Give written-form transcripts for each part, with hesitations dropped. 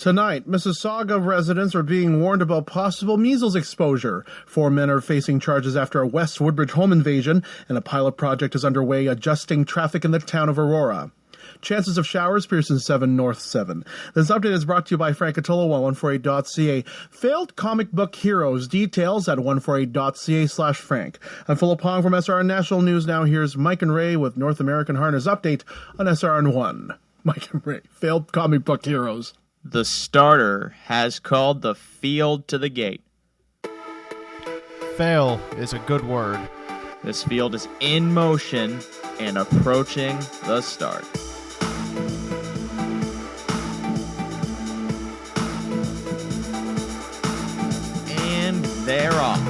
Tonight, Mississauga residents are being warned about possible measles exposure. 4 men are facing charges after a West Woodbridge home invasion, and a pilot project is underway adjusting traffic in the town of Aurora. Chances of showers, Pearson 7, North 7. This update is brought to you by Ray Cotolo on 148.ca. Failed comic book heroes. Details at 148.ca/Frank. I'm Philip Hong from SRN National News. Now here's Mike and Ray with North American Harness Update on SRN1. Mike and Ray, failed comic book heroes. The starter has called the field to the gate. Fail is a good word. This field is in motion and approaching the start. And they're off.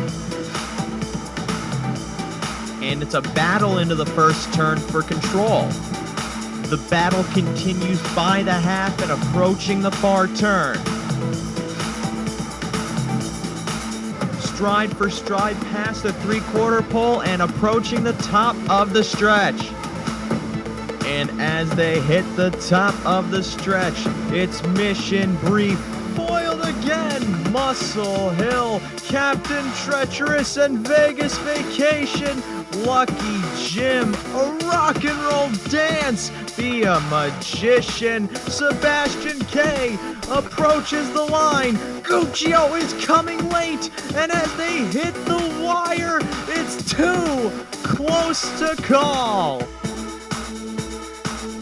And it's a battle into the first turn for control. The battle continues by the half and approaching the far turn. Stride for stride past the three-quarter pole and approaching the top of the stretch. And as they hit the top of the stretch, it's mission brief. Foiled again, Muscle Hill, Captain Treacherous and Vegas Vacation, Lucky Jim, a rock and roll dance, Be a Magician, Sebastian K approaches the line, Guccio is coming late, and as they hit the wire, it's too close to call.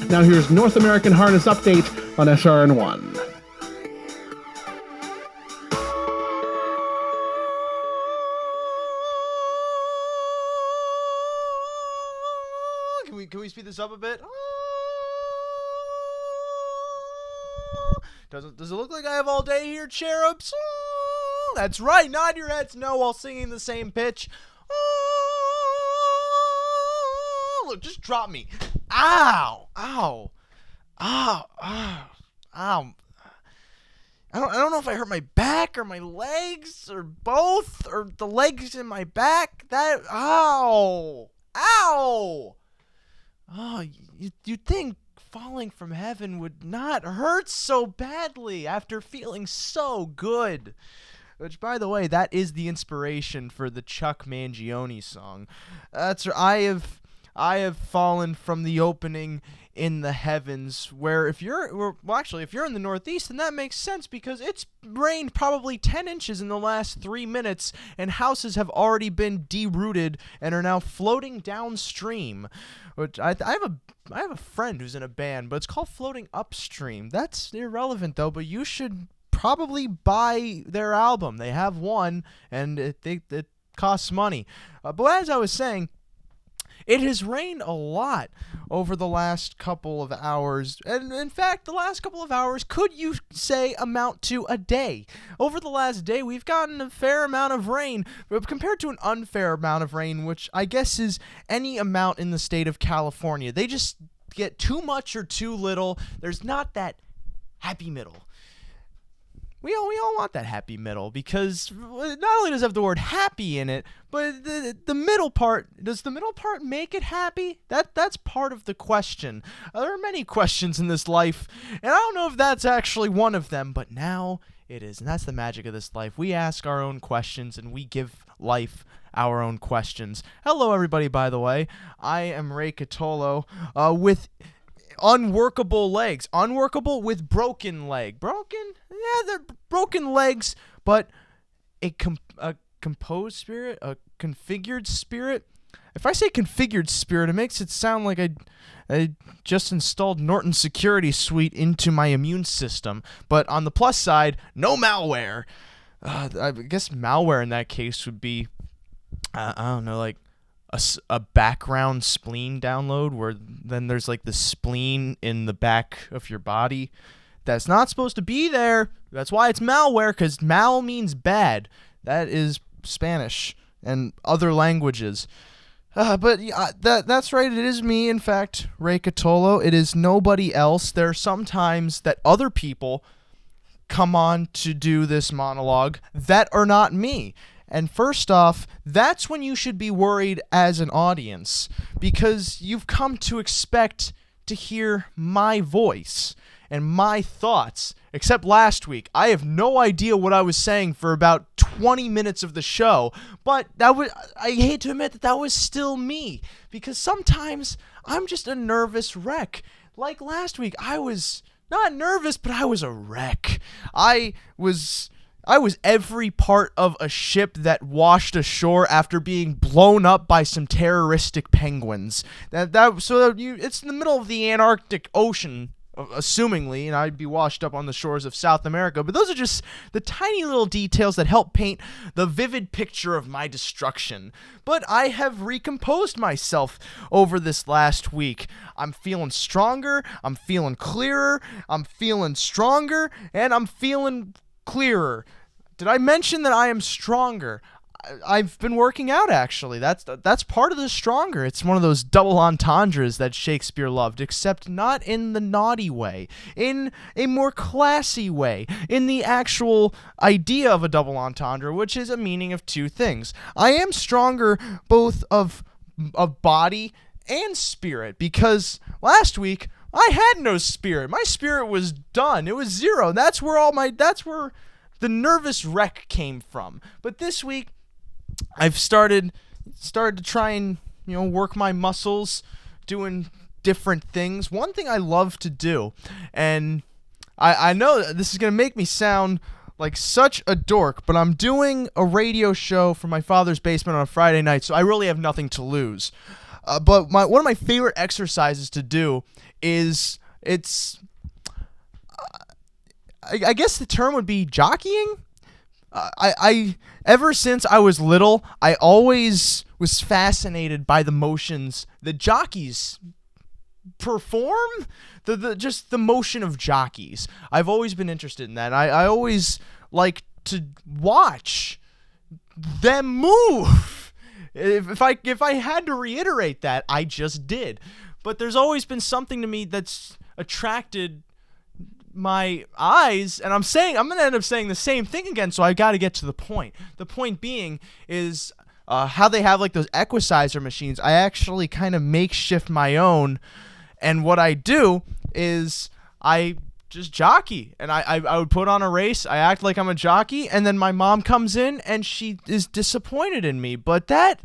Now here's North American Harness Update on SRN1. Can we speed this up a bit? Does it look like I have all day here, cherubs? That's right, nod your heads no while singing the same pitch. Look, just drop me. Ow! Ow! Ow! Ow! Ow! I don't know if I hurt my back or my legs or both or the legs in my back. Ow! Ow! Oh, you'd think falling from heaven would not hurt so badly after feeling so good. Which, by the way, that is the inspiration for the Chuck Mangione song. That's I have fallen from the opening in the heavens, where if you're in the Northeast, then that makes sense because it's rained probably 10 inches in the last 3 minutes, and houses have already been derooted and are now floating downstream. Which I have a friend who's in a band, but it's called Floating Upstream. That's irrelevant though, but you should probably buy their album. They have one, and it costs money. But as I was saying, it has rained a lot over the last couple of hours, and in fact, the last couple of hours could you say amount to a day. Over the last day, we've gotten a fair amount of rain, but compared to an unfair amount of rain, which I guess is any amount in the state of California. They just get too much or too little. There's not that happy middle. We all want that happy middle because not only does it have the word happy in it, but the middle part, does the middle part make it happy? That's part of the question. There are many questions in this life, and I don't know if that's actually one of them, but now it is, and that's the magic of this life. We ask our own questions, and we give life our own questions. Hello, everybody, by the way. I am Ray Cotolo with unworkable legs. Unworkable with broken leg. Broken? Yeah, they're broken legs, but a composed spirit, a configured spirit. If I say configured spirit, it makes it sound like I just installed Norton Security Suite into my immune system. But on the plus side, no malware. I guess malware in that case would be, I don't know, like a background spleen download where then there's like the spleen in the back of your body that's not supposed to be there. That's why it's malware, because mal means bad. That is Spanish and other languages. But that's right. It is me, in fact, Ray Cotolo. It is nobody else. There are some times that other people come on to do this monologue that are not me. And first off, that's when you should be worried as an audience, because you've come to expect to hear my voice. and my thoughts. Except last week, I have no idea what I was saying for about 20 minutes of the show, but I hate to admit that was still me, because sometimes I'm just a nervous wreck. Like last week, I was not nervous, but I was a wreck. I was every part of a ship that washed ashore after being blown up by some terroristic penguins. It's in the middle of the Antarctic Ocean, assumingly, and I'd be washed up on the shores of South America. But those are just the tiny little details that help paint the vivid picture of my destruction. But I have recomposed myself over this last week. I'm feeling stronger, I'm feeling clearer, I'm feeling stronger, and I'm feeling clearer. Did I mention that I am stronger? I've been working out, actually. That's part of the stronger. It's one of those double entendres that Shakespeare loved, except not in the naughty way, in a more classy way, in the actual idea of a double entendre, which is a meaning of two things. I am stronger both of body and spirit, because last week I had no spirit. My spirit was done. It was zero. That's where the nervous wreck came from. But this week, I've started to try and, work my muscles, doing different things. One thing I love to do, and I know this is going to make me sound like such a dork, but I'm doing a radio show from my father's basement on a Friday night, so I really have nothing to lose. But one of my favorite exercises to do is, I guess the term would be jockeying. I ever since I was little, I always was fascinated by the motions that jockeys perform, just the motion of jockeys. I've always been interested in that. I always like to watch them move. If I had to reiterate that, I just did. But there's always been something to me that's attracted my eyes, and I'm going to end up saying the same thing again, so I got to get to the point. The point being is how they have like those equicizer machines. I actually kind of makeshift my own, and what I do is I just jockey, and I would put on a race, I act like I'm a jockey, and then my mom comes in and she is disappointed in me, but that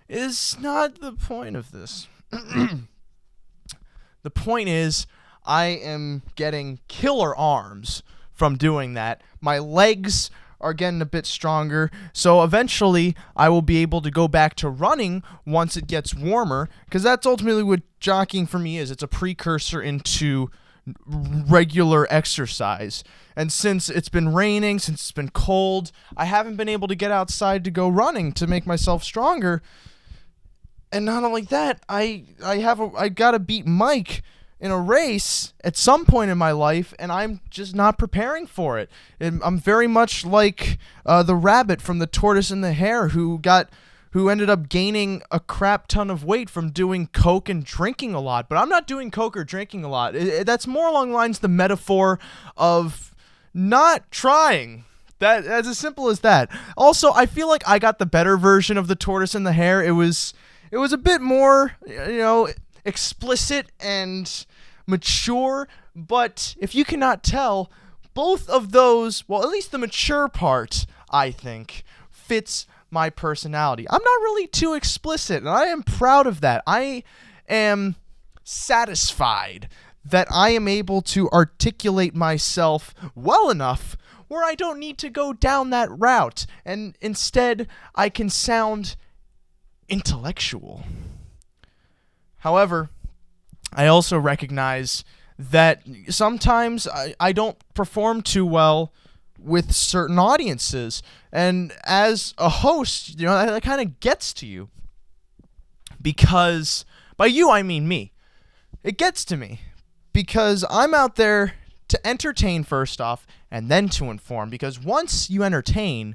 is not the point of this. The point is, I am getting killer arms from doing that. My legs are getting a bit stronger, so eventually I will be able to go back to running once it gets warmer, because that's ultimately what jockeying for me is. It's a precursor into regular exercise. And since it's been raining, since it's been cold, I haven't been able to get outside to go running to make myself stronger. And not only that, I gotta beat Mike in a race at some point in my life, and I'm just not preparing for it. And I'm very much like the rabbit from The Tortoise and the Hare, who ended up gaining a crap ton of weight from doing coke and drinking a lot. But I'm not doing coke or drinking a lot. That's more along the lines of the metaphor of not trying. That's as simple as that. Also, I feel like I got the better version of The Tortoise and the Hare. It was a bit more, explicit and mature, but if you cannot tell, both of those, well, at least the mature part, I think, fits my personality. I'm not really too explicit, and I am proud of that. I am satisfied that I am able to articulate myself well enough where I don't need to go down that route, and instead I can sound intellectual. However, I also recognize that sometimes I don't perform too well with certain audiences, and as a host, that kind of gets to you, because by you I mean me. It gets to me because I'm out there to entertain first off, and then to inform, because once you entertain,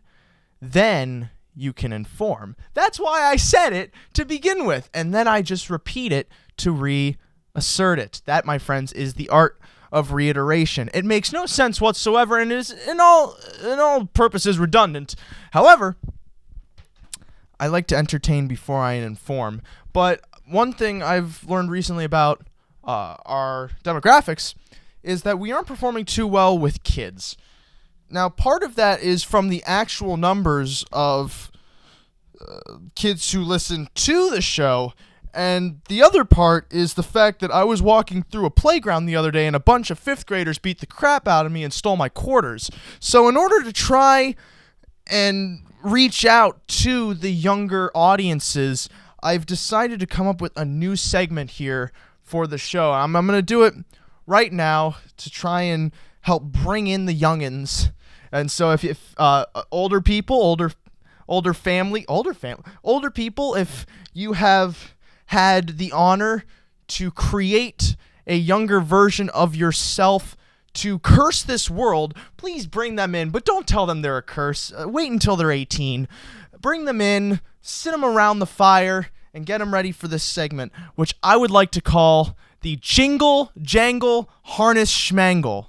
then you can inform. That's why I said it to begin with, and then I just repeat it to reassert it. That, my friends, is the art of reiteration. It makes no sense whatsoever and is in all purposes redundant. However, I like to entertain before I inform. But one thing I've learned recently about our demographics is that we aren't performing too well with kids. Now, part of that is from the actual numbers of kids who listen to the show, and the other part is the fact that I was walking through a playground the other day and a bunch of 5th graders beat the crap out of me and stole my quarters. So in order to try and reach out to the younger audiences, I've decided to come up with a new segment here for the show. I'm going to do it right now to try and help bring in the youngins. And so if older people, older people, if you have had the honor to create a younger version of yourself to curse this world, please bring them in, but don't tell them they're a curse. Wait until they're 18. Bring them in, sit them around the fire, and get them ready for this segment, which I would like to call the Jingle Jangle Harness Schmangle.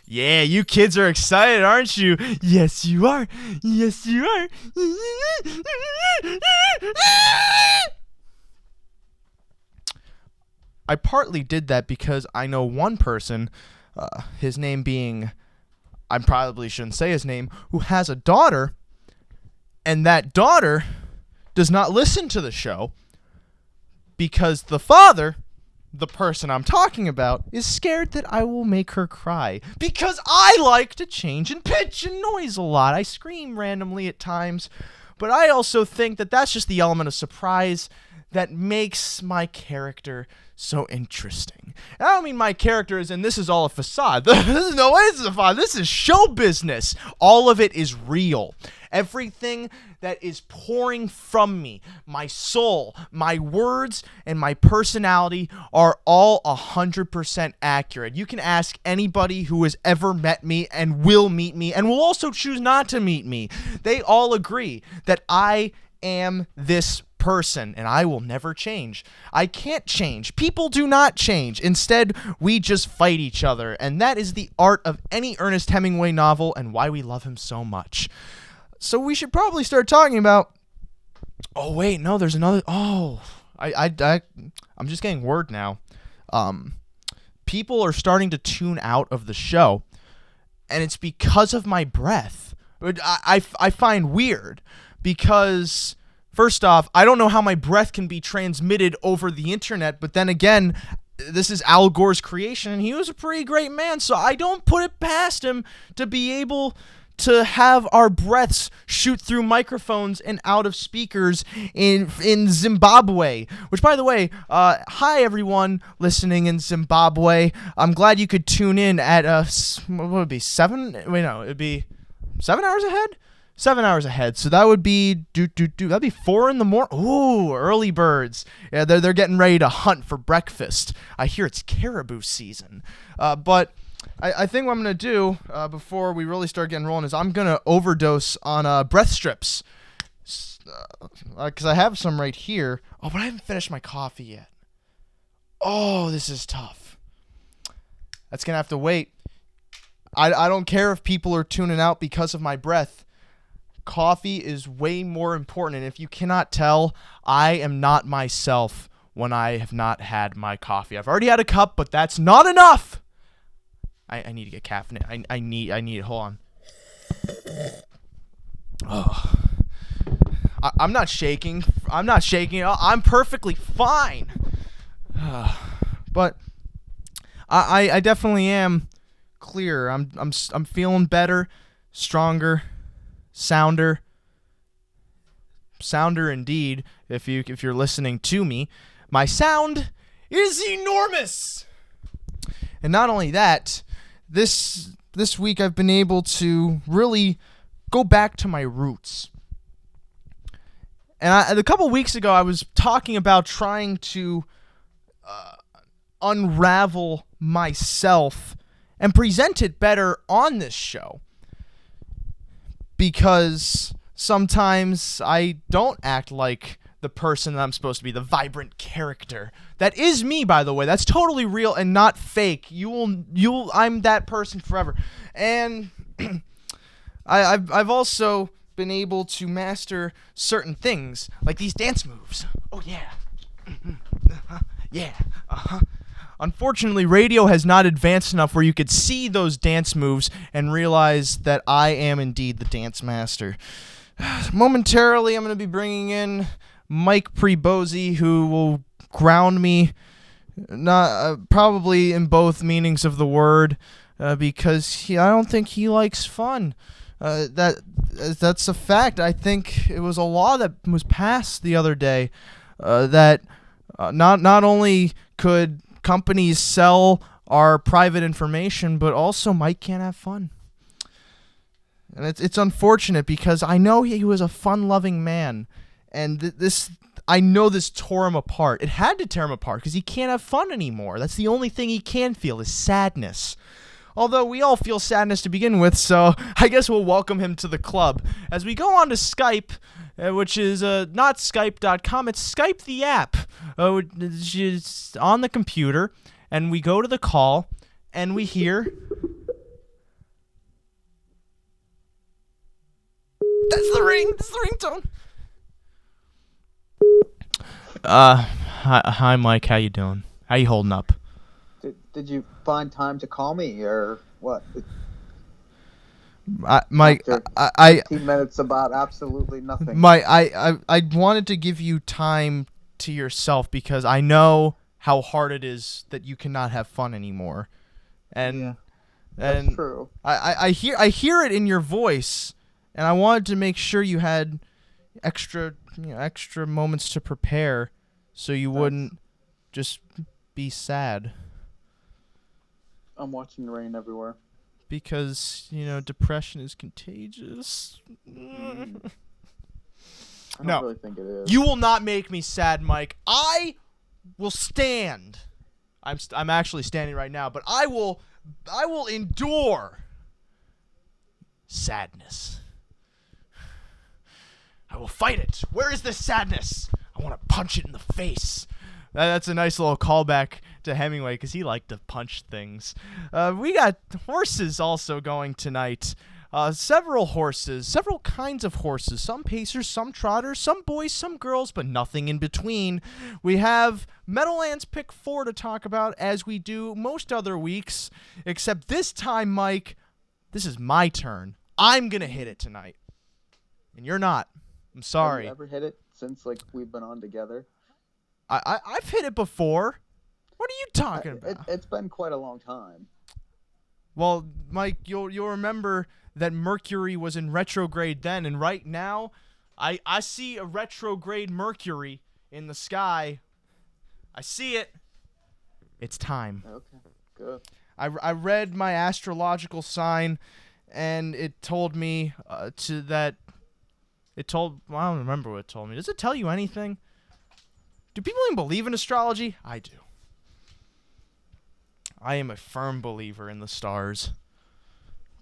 Yeah, you kids are excited, aren't you? Yes, you are. Yes, you are. I partly did that because I know one person, his name being, I probably shouldn't say his name, who has a daughter, and that daughter does not listen to the show because the father, the person I'm talking about, is scared that I will make her cry because I like to change in pitch and noise a lot. I scream randomly at times, but I also think that that's just the element of surprise that makes my character so interesting. And I don't mean my character as in this is all a facade. This is no way this is a facade. This is show business. All of it is real. Everything that is pouring from me, my soul, my words, and my personality are all 100% accurate. You can ask anybody who has ever met me and will meet me and will also choose not to meet me. They all agree that I am this person and I will never change. I can't change. People do not change. Instead, we just fight each other. And that is the art of any Ernest Hemingway novel and why we love him so much. So we should probably start talking about... Oh, wait, no, there's another... Oh, I'm just getting word now. People are starting to tune out of the show, and it's because of my breath. I find weird, because... First off, I don't know how my breath can be transmitted over the internet, but then again, this is Al Gore's creation, and he was a pretty great man, so I don't put it past him to be able to have our breaths shoot through microphones and out of speakers in Zimbabwe. Which, by the way, hi everyone listening in Zimbabwe. I'm glad you could tune in at what would it be 7? Wait, no, it'd be 7 hours ahead. 7 hours ahead, so that would be that'd be 4 in the morning. Ooh, early birds. Yeah, they're getting ready to hunt for breakfast. I hear it's caribou season. But I think what I'm gonna do before we really start getting rolling is I'm gonna overdose on breath strips, because I have some right here. Oh, but I haven't finished my coffee yet. Oh, this is tough. That's gonna have to wait. I don't care if people are tuning out because of my breath. Coffee is way more important, and if you cannot tell, I am not myself when I have not had my coffee. I've already had a cup, but that's not enough. I need to get caffeine. I need it. Hold on. Oh. I'm not shaking. I'm perfectly fine. But I definitely am clear. I'm feeling better, stronger. Sounder indeed. If you're listening to me, my sound is enormous. And not only that, this week I've been able to really go back to my roots. And a couple weeks ago I was talking about trying to unravel myself and present it better on this show. Because sometimes I don't act like the person that I'm supposed to be, the vibrant character. That is me, by the way. That's totally real and not fake. I'm that person forever. And I've also been able to master certain things, like these dance moves. Oh, yeah. Yeah. Uh-huh. Unfortunately, radio has not advanced enough where you could see those dance moves and realize that I am indeed the dance master. Momentarily, I'm going to be bringing in Mike Pribozie, who will ground me, not probably in both meanings of the word, because I don't think he likes fun. That's a fact. I think it was a law that was passed the other day that not only could companies sell our private information, but also Mike can't have fun. And it's unfortunate because I know he was a fun-loving man, and I know this tore him apart. It had to tear him apart because he can't have fun anymore. That's the only thing he can feel is sadness. Although we all feel sadness to begin with, so I guess we'll welcome him to the club. As we go on to Skype, which is not Skype.com, it's Skype the app, which is on the computer, and we go to the call, and we hear... That's the ring! That's the ringtone! Hi, Mike. How you doing? How you holding up? Did you find time to call me, or what? Mike, after 15 minutes about absolutely nothing. Mike, I wanted to give you time to yourself because I know how hard it is that you cannot have fun anymore, and that's true. I hear it in your voice, and I wanted to make sure you had extra moments to prepare, so you wouldn't just be sad. I'm watching the rain everywhere. Because, depression is contagious. I don't really think it is. You will not make me sad, Mike. I will stand. I'm actually standing right now, but I will endure sadness. I will fight it. Where is this sadness? I want to punch it in the face. That's a nice little callback to Hemingway because he liked to punch things. We got horses also going tonight. Several horses, several kinds of horses. Some pacers, some trotters, some boys, some girls, but nothing in between. We have Meadowlands Pick 4 to talk about as we do most other weeks, except this time, Mike, this is my turn. I'm going to hit it tonight. And you're not. I'm sorry. Have you ever hit it since we've been on together? I've hit it before. What are you talking about? It's been quite a long time. Well, Mike, you'll remember that Mercury was in retrograde then, and right now, I see a retrograde Mercury in the sky. I see it. It's time. Okay, good. I read my astrological sign, and it told me I don't remember what it told me. Does it tell you anything? Do people even believe in astrology? I do. I am a firm believer in the stars.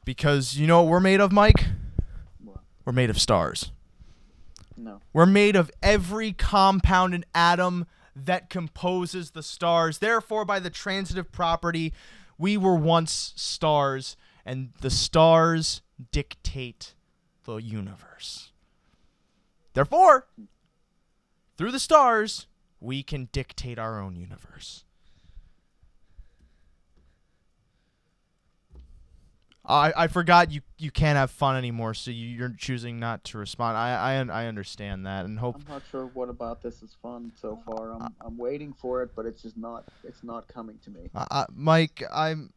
Because you know what we're made of, Mike? What? We're made of stars. No. We're made of every compound and atom that composes the stars. Therefore, by the transitive property, we were once stars, and the stars dictate the universe. Therefore, through the stars, we can dictate our own universe. I forgot you can't have fun anymore, so you're choosing not to respond. I understand that, and hope. I'm not sure what about this is fun so far. I'm waiting for it, but it's not coming to me. Mike, I'm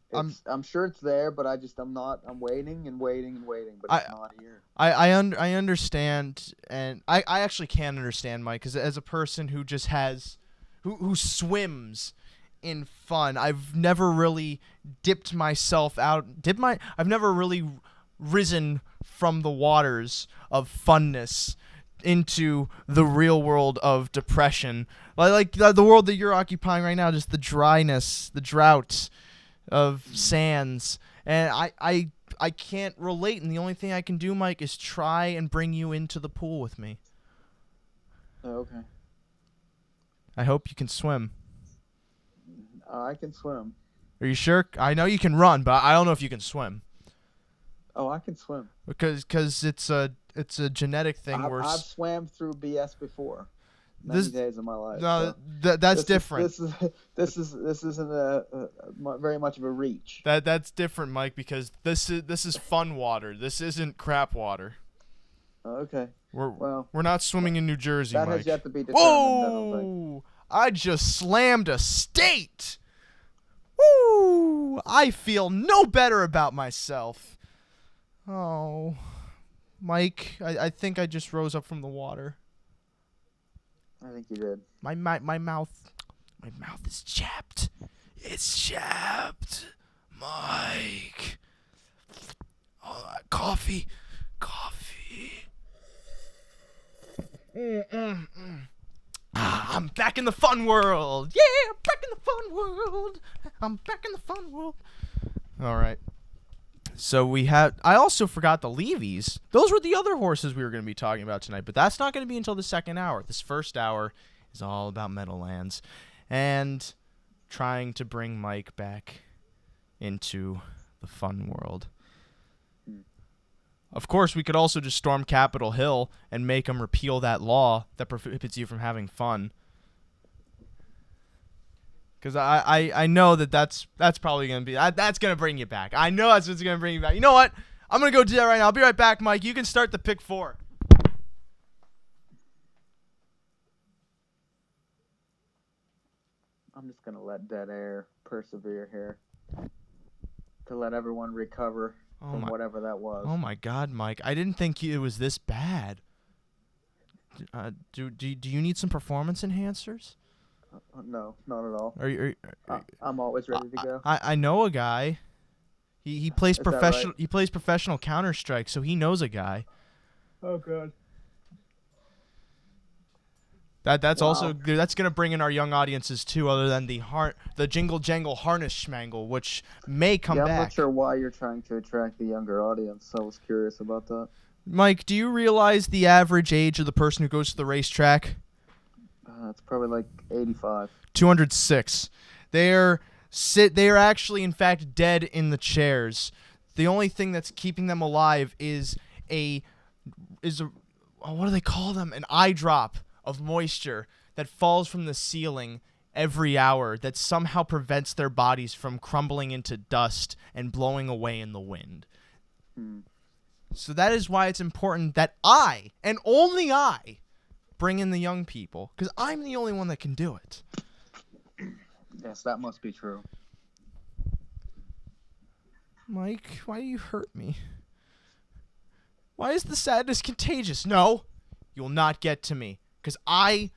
sure it's there, but I'm waiting and waiting and waiting, but it's not here. I understand, and I actually can understand, Mike, because as a person who just who swims in fun, I've never really dipped myself out. I've never really risen from the waters of funness into the real world of depression, like the world that you're occupying right now, just the dryness, the drought of sands, and I can't relate, and the only thing I can do, Mike, is try and bring you into the pool with me. Okay. I hope you can swim. I can swim. Are you sure? I know you can run, but I don't know if you can swim. Oh, I can swim. Because it's it's a genetic thing. I've swam through BS before. Many This days of my life. no, So that's different. This isn't very much of a reach. That's different, Mike, because this is fun water. This isn't crap water. Okay. We're not swimming in New Jersey, that Mike. has yet to be determined. Whoa! I just slammed a state. Woo! I feel no better about myself. Oh, Mike, I think I just rose up from the water. I think you did. My mouth is chapped. It's chapped, Mike. Oh, coffee. I'm back in the fun world. Yeah, I'm back in the fun world. I'm back in the fun world. All right. So I also forgot the Levies. Those were the other horses we were going to be talking about tonight, but that's not going to be until the second hour. This first hour is all about Meadowlands and trying to bring Mike back into the fun world. Of course, we could also just storm Capitol Hill and make them repeal that law that prohibits you from having fun. Because I know that's probably going to be... That's going to bring you back. I know that's what's going to bring you back. You know what? I'm going to go do that right now. I'll be right back, Mike. You can start the pick 4. I'm just going to let dead air persevere here to let everyone recover from whatever that was. Oh, my God, Mike. I didn't think it was this bad. Do you need some performance enhancers? No, not at all. Are I'm always ready to go. I know a guy. He plays professional. Right? He plays professional Counter-Strike, so he knows a guy. Oh God. That's also that's gonna bring in our young audiences too, other than the jingle jangle harness schmangle, which may come back. I'm not sure why you're trying to attract the younger audience. I was curious about that. Mike, do you realize the average age of the person who goes to the racetrack? It's probably like 85. 206. They are actually, in fact, dead in the chairs. The only thing that's keeping them alive is a what do they call them? An eye drop of moisture that falls from the ceiling every hour that somehow prevents their bodies from crumbling into dust and blowing away in the wind. So that is why it's important that I, and only I, bring in the young people, because I'm the only one that can do it. Yes, that must be true. Mike, why do you hurt me? Why is the sadness contagious? No, you'll not get to me, because I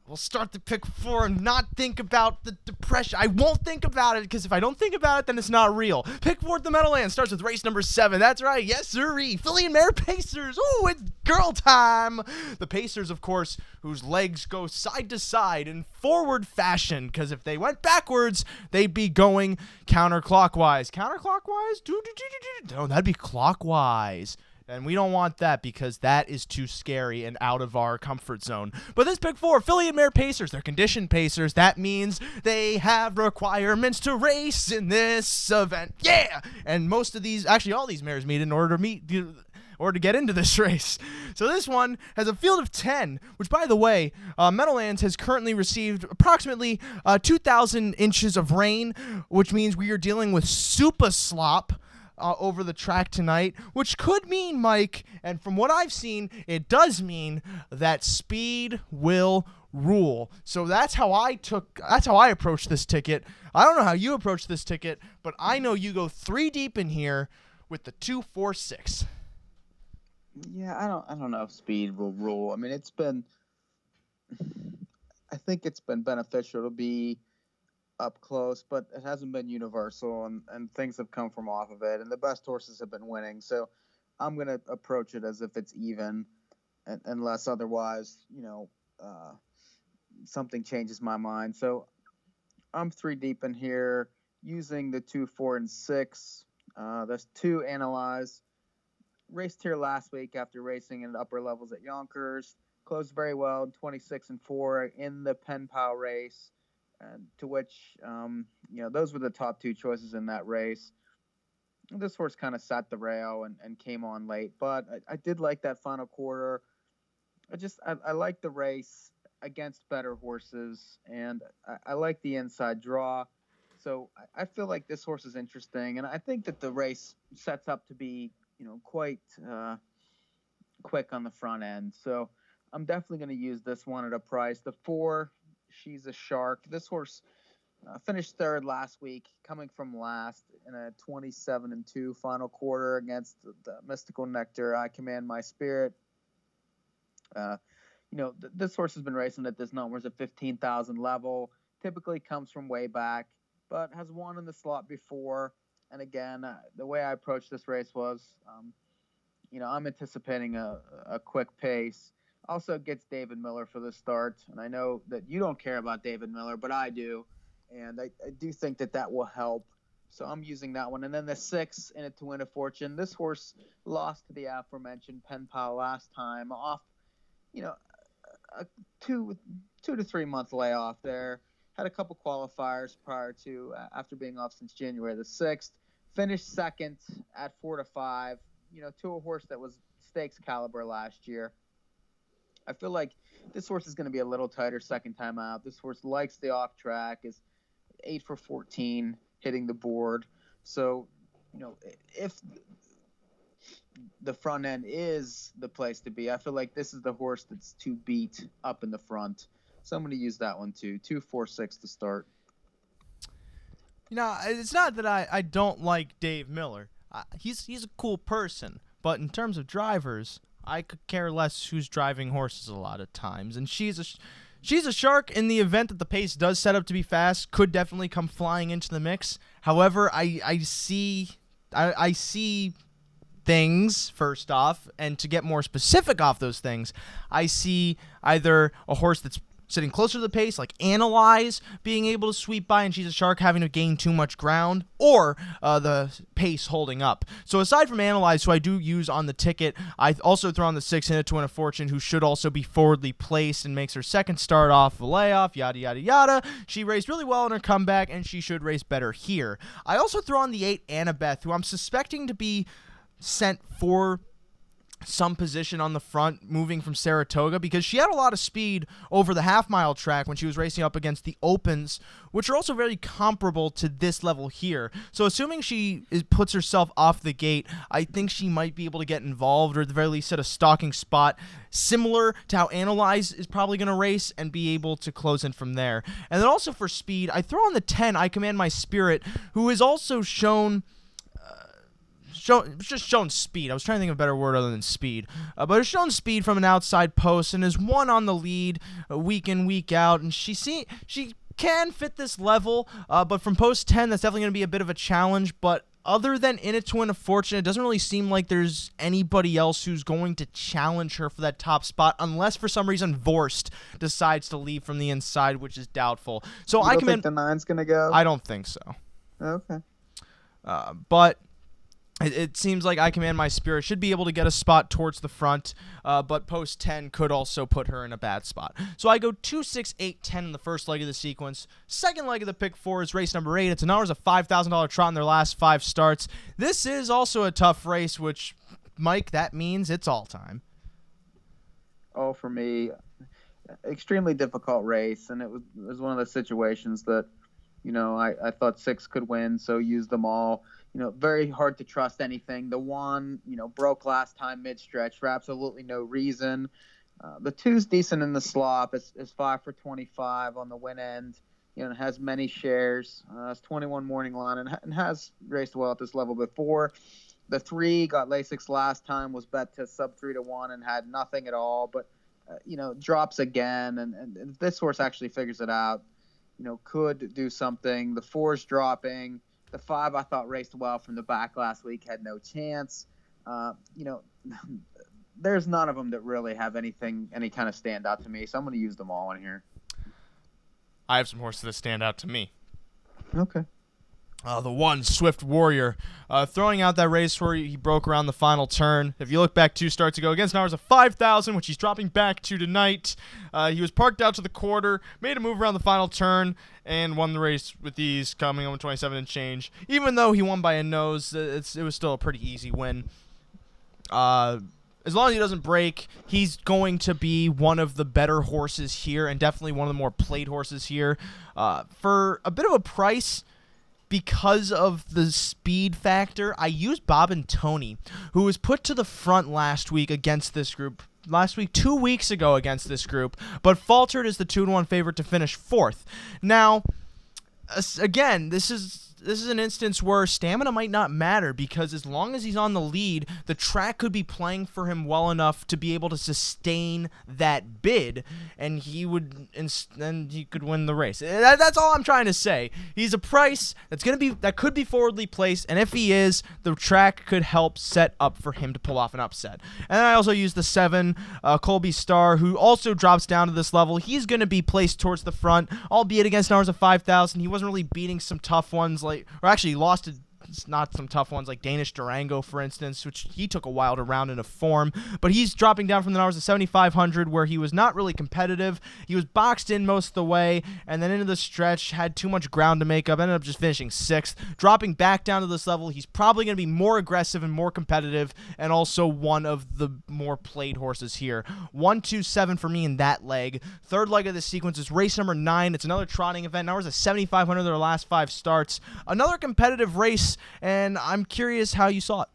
will start the pick 4 and not think about the depression. I won't think about it, because if I don't think about it, then it's not real. Pick 4 at the Meadowlands starts with race number 7. That's right. Yes, sirree. Filly and Mare Pacers. Ooh, it's girl time. The Pacers, of course, whose legs go side to side in forward fashion, because if they went backwards, they'd be going counterclockwise. Counterclockwise? No, that'd be clockwise. And we don't want that because that is too scary and out of our comfort zone. But this pick 4, Filly and Mare Pacers, they're conditioned pacers. That means they have requirements to race in this event. Yeah! And most of these, actually all these mares meet in order to get into this race. So this one has a field of 10, which, by the way, Meadowlands has currently received approximately 2,000 inches of rain, which means we are dealing with super slop over the track tonight, which could mean, Mike, and from what I've seen, it does mean that speed will rule. So that's how I approached this ticket. I don't know how you approach this ticket, but I know you go 3 deep in here with the 2-4-6. Yeah, I don't know if speed will rule. I mean, I think it's been beneficial to be up close, but it hasn't been universal, and things have come from off of it, and the best horses have been winning. So I'm going to approach it as if it's even, unless otherwise, something changes my mind. So I'm 3 deep in here using the 2, 4, and 6. There's 2 analyzed. Raced here last week after racing in the upper levels at Yonkers. Closed very well, 26 and 4 in the Pen Pal race. To which, those were the top 2 choices in that race. This horse kind of sat the rail and came on late, but I did like that final quarter. I like the race against better horses, and I like the inside draw. So I feel like this horse is interesting, and I think that the race sets up to be, quite quick on the front end. So I'm definitely going to use this one at a price. The 4, She's a Shark. This horse finished third last week, coming from last in a 27-2 final quarter against the Mystical Nectar. I Command My Spirit. This horse has been racing at this numbers at 15,000 level. Typically comes from way back, but has won in the slot before. And again, the way I approached this race was, I'm anticipating a quick pace. Also gets David Miller for the start, and I know that you don't care about David Miller, but I do, and I do think that will help. So I'm using that one. And then the 6, In It to Win a Fortune. This horse lost to the aforementioned Pen Pal last time off, a 2 to 3 month layoff there. Had a couple qualifiers prior to, after being off since January the 6th. Finished second at 4 to 5, to a horse that was stakes caliber last year. I feel like this horse is going to be a little tighter second time out. This horse likes the off track, is 8 for 14 hitting the board. So, if the front end is the place to be, I feel like this is the horse that's to beat up in the front. So I'm going to use that one too. 2, 4, 6 to start. It's not that I don't like Dave Miller. He's a cool person, but in terms of drivers, I could care less who's driving horses a lot of times. And she's a Shark in the event that the pace does set up to be fast, could definitely come flying into the mix. However, I see things, first off, and to get more specific off those things, I see either a horse that's sitting closer to the pace, like Analyze being able to sweep by and She's a Shark having to gain too much ground, or the pace holding up. So aside from Analyze, who I do use on the ticket, I also throw on the 6, In It to Win a Fortune, who should also be forwardly placed and makes her second start off a layoff, yada, yada, yada. She raced really well in her comeback, and she should race better here. I also throw on the 8, Annabeth, who I'm suspecting to be sent for some position on the front moving from Saratoga, because she had a lot of speed over the half-mile track when she was racing up against the Opens, which are also very comparable to this level here. So assuming she puts herself off the gate, I think she might be able to get involved, or at the very least set a stalking spot similar to how Analyze is probably going to race, and be able to close in from there. And then also for speed, I throw on the 10, I Command My Spirit, who has also shown speed. I was trying to think of a better word other than speed. But has shown speed from an outside post and has won on the lead week in, week out. And she can fit this level, but from post 10, that's definitely going to be a bit of a challenge. But other than In It to Win a Fortune, it doesn't really seem like there's anybody else who's going to challenge her for that top spot, unless for some reason Vorst decides to leave from the inside, which is doubtful. So You don't think the 9's going to go? I don't think so. Okay. But it seems like I Command My Spirit should be able to get a spot towards the front, but post 10 could also put her in a bad spot. So I go 2, 6, 8, 10 in the first leg of the sequence. Second leg of the pick 4 is race number 8. It's a $5,000 trot in their last 5 starts. This is also a tough race, which, Mike, that means it's all time. Oh, for me, extremely difficult race, and it was one of the situations that, I thought 6 could win, so used them all. Very hard to trust anything. The 1, broke last time mid-stretch for absolutely no reason. The 2's decent in the slop. It's 5 for 25 on the win end. It has many shares. It's 21 morning line and has raced well at this level before. The 3 got Lasix last time, was bet to sub 3 to 1 and had nothing at all, but drops again. And if this horse actually figures it out, could do something. The 4's dropping. The 5 I thought raced well from the back last week, had no chance. There's none of them that really have any kind of stand out to me, so I'm going to use them all in here. I have some horses that stand out to me. Okay. The one Swift Warrior, throwing out that race where he broke around the final turn. If you look back 2 starts ago against Hours of 5,000, which he's dropping back to tonight, he was parked out to the quarter, made a move around the final turn, and won the race with ease, coming home 27 and change. Even though he won by a nose, it was still a pretty easy win. As long as he doesn't break, he's going to be one of the better horses here, and definitely one of the more played horses here. For a bit of a price, because of the speed factor, I used Bob and Tony, who was put to the front last week against this group. 2 weeks ago against this group, but faltered as the 2-1 favorite to finish 4th. Now, again, this is an instance where stamina might not matter, because as long as he's on the lead, the track could be playing for him well enough to be able to sustain that bid, and he could win the race. That's all I'm trying to say. He's a price that could be forwardly placed, and if he is, the track could help set up for him to pull off an upset. And then I also used the 7 Colby Starr, who also drops down to this level. He's going to be placed towards the front, albeit against Hours of 5,000. He wasn't really beating some tough ones he lost to not some tough ones like Danish Durango, for instance, which he took a while to round into form. But he's dropping down from the Hours of 7,500, where he was not really competitive. He was boxed in most of the way, and then into the stretch, had too much ground to make up, ended up just finishing 6th. Dropping back down to this level, he's probably going to be more aggressive and more competitive, and also one of the more played horses here. 1, 2, 7 for me in that leg. Third leg of this sequence is race number 9. It's another trotting event. Hours of 7,500 their last 5 starts. Another competitive race, and I'm curious how you saw it.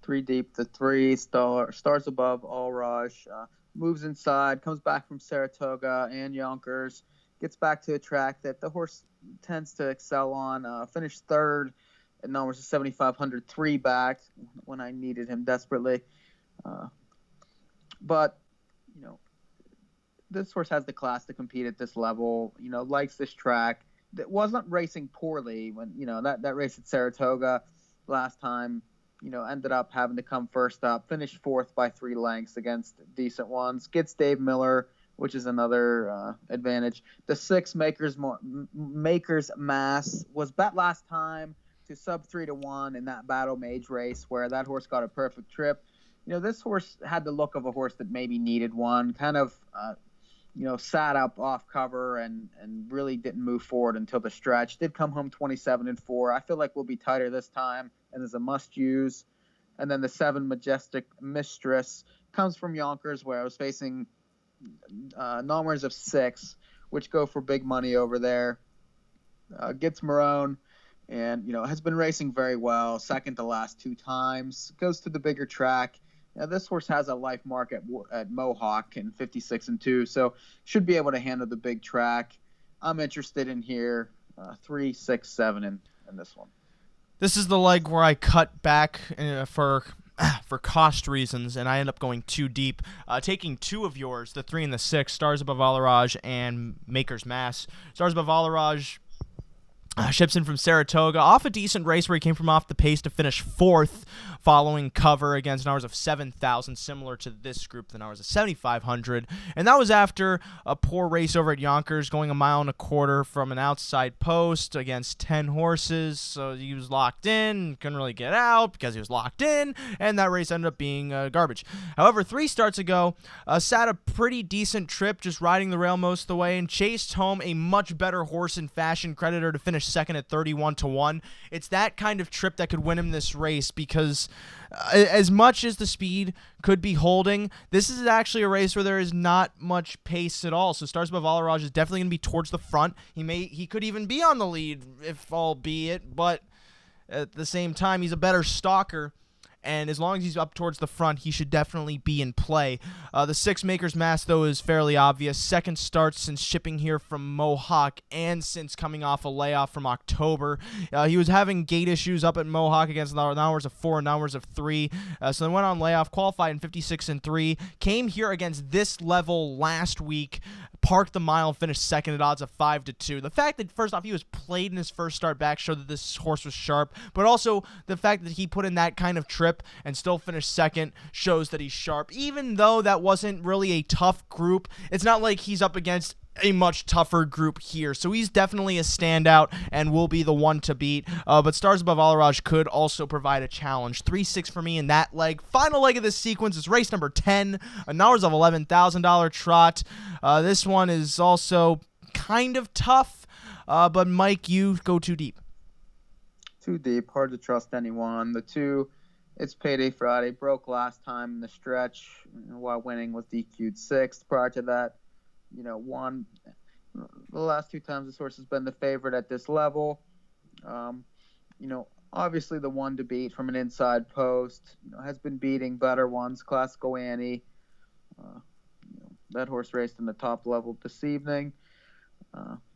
3 deep, the 3 stars above All Rush, moves inside, comes back from Saratoga and Yonkers, gets back to a track that the horse tends to excel on. Finished 3rd at numbers of 7,500, 3 back when I needed him desperately. But this horse has the class to compete at this level. Likes this track. That wasn't racing poorly when that race at Saratoga last time. Ended up having to come first up, finished 4th by 3 lengths against decent ones. Gets Dave Miller, which is another advantage. The 6 Maker's Mass was bet last time to sub 3-1 in that Battle Mage race, where that horse got a perfect trip. This horse had the look of a horse that maybe needed one, kind of sat up off cover and really didn't move forward until the stretch. Did come home 27-4. I feel like we'll be tighter this time, and is a must-use. And then the 7 Majestic Mistress comes from Yonkers, where I was facing numbers of 6, which go for big money over there. Gets Marone, and has been racing very well, second to last 2 times. Goes to the bigger track. Now, this horse has a life mark at Mohawk in 56-2, so should be able to handle the big track. I'm interested in here 3, 6, 7 in this one. This is the leg where I cut back for cost reasons, and I end up going too deep, taking 2 of yours, the 3 and the 6, Stars Above Alarage and Maker's Mass. Stars Above Alarage ships in from Saratoga, off a decent race where he came from off the pace to finish 4th, following cover against Hours of 7,000, similar to this group than Hours of 7,500. And that was after a poor race over at Yonkers, going 1.25 miles from an outside post against 10 horses. So he was locked in, couldn't really get out because he was locked in, and that race ended up being garbage. However, 3 starts ago, sat a pretty decent trip, just riding the rail most of the way, and chased home a much better horse in Fashion Creditor to finish 2nd at 31-1. It's that kind of trip that could win him this race, because as much as the speed could be holding, this is actually a race where there is not much pace at all. So Stars Above Alarage is definitely going to be towards the front. He could even be on the lead, if albeit, but at the same time, he's a better stalker. And as long as he's up towards the front, he should definitely be in play. The 6 Maker's Mass, though, is fairly obvious. Second start since shipping here from Mohawk, and since coming off a layoff from October. He was having gait issues up at Mohawk against Hours of 4 and Hours of 3. So they went on layoff, qualified in 56-3. Came here against this level last week. Parked the mile, finished 2nd at odds of 5-2. The fact that, first off, he was played in his first start back showed that this horse was sharp, but also the fact that he put in that kind of trip and still finished 2nd shows that he's sharp. Even though that wasn't really a tough group, it's not like he's up against a much tougher group here. So he's definitely a standout and will be the one to beat. But Stars Above Alaraj could also provide a challenge. 3-6 for me in that leg. Final leg of this sequence is race number 10, an hours of $11,000 trot. This one is also kind of tough, but Mike, you go too deep. Too deep, hard to trust anyone. The two, it's Payday Friday, broke last time in the stretch while winning was DQ'd sixth. Prior to that, won the last two times this horse has been the favorite at this level. Obviously the one to beat from an inside post, has been beating better ones. Classical Annie, that horse raced in the top level this evening.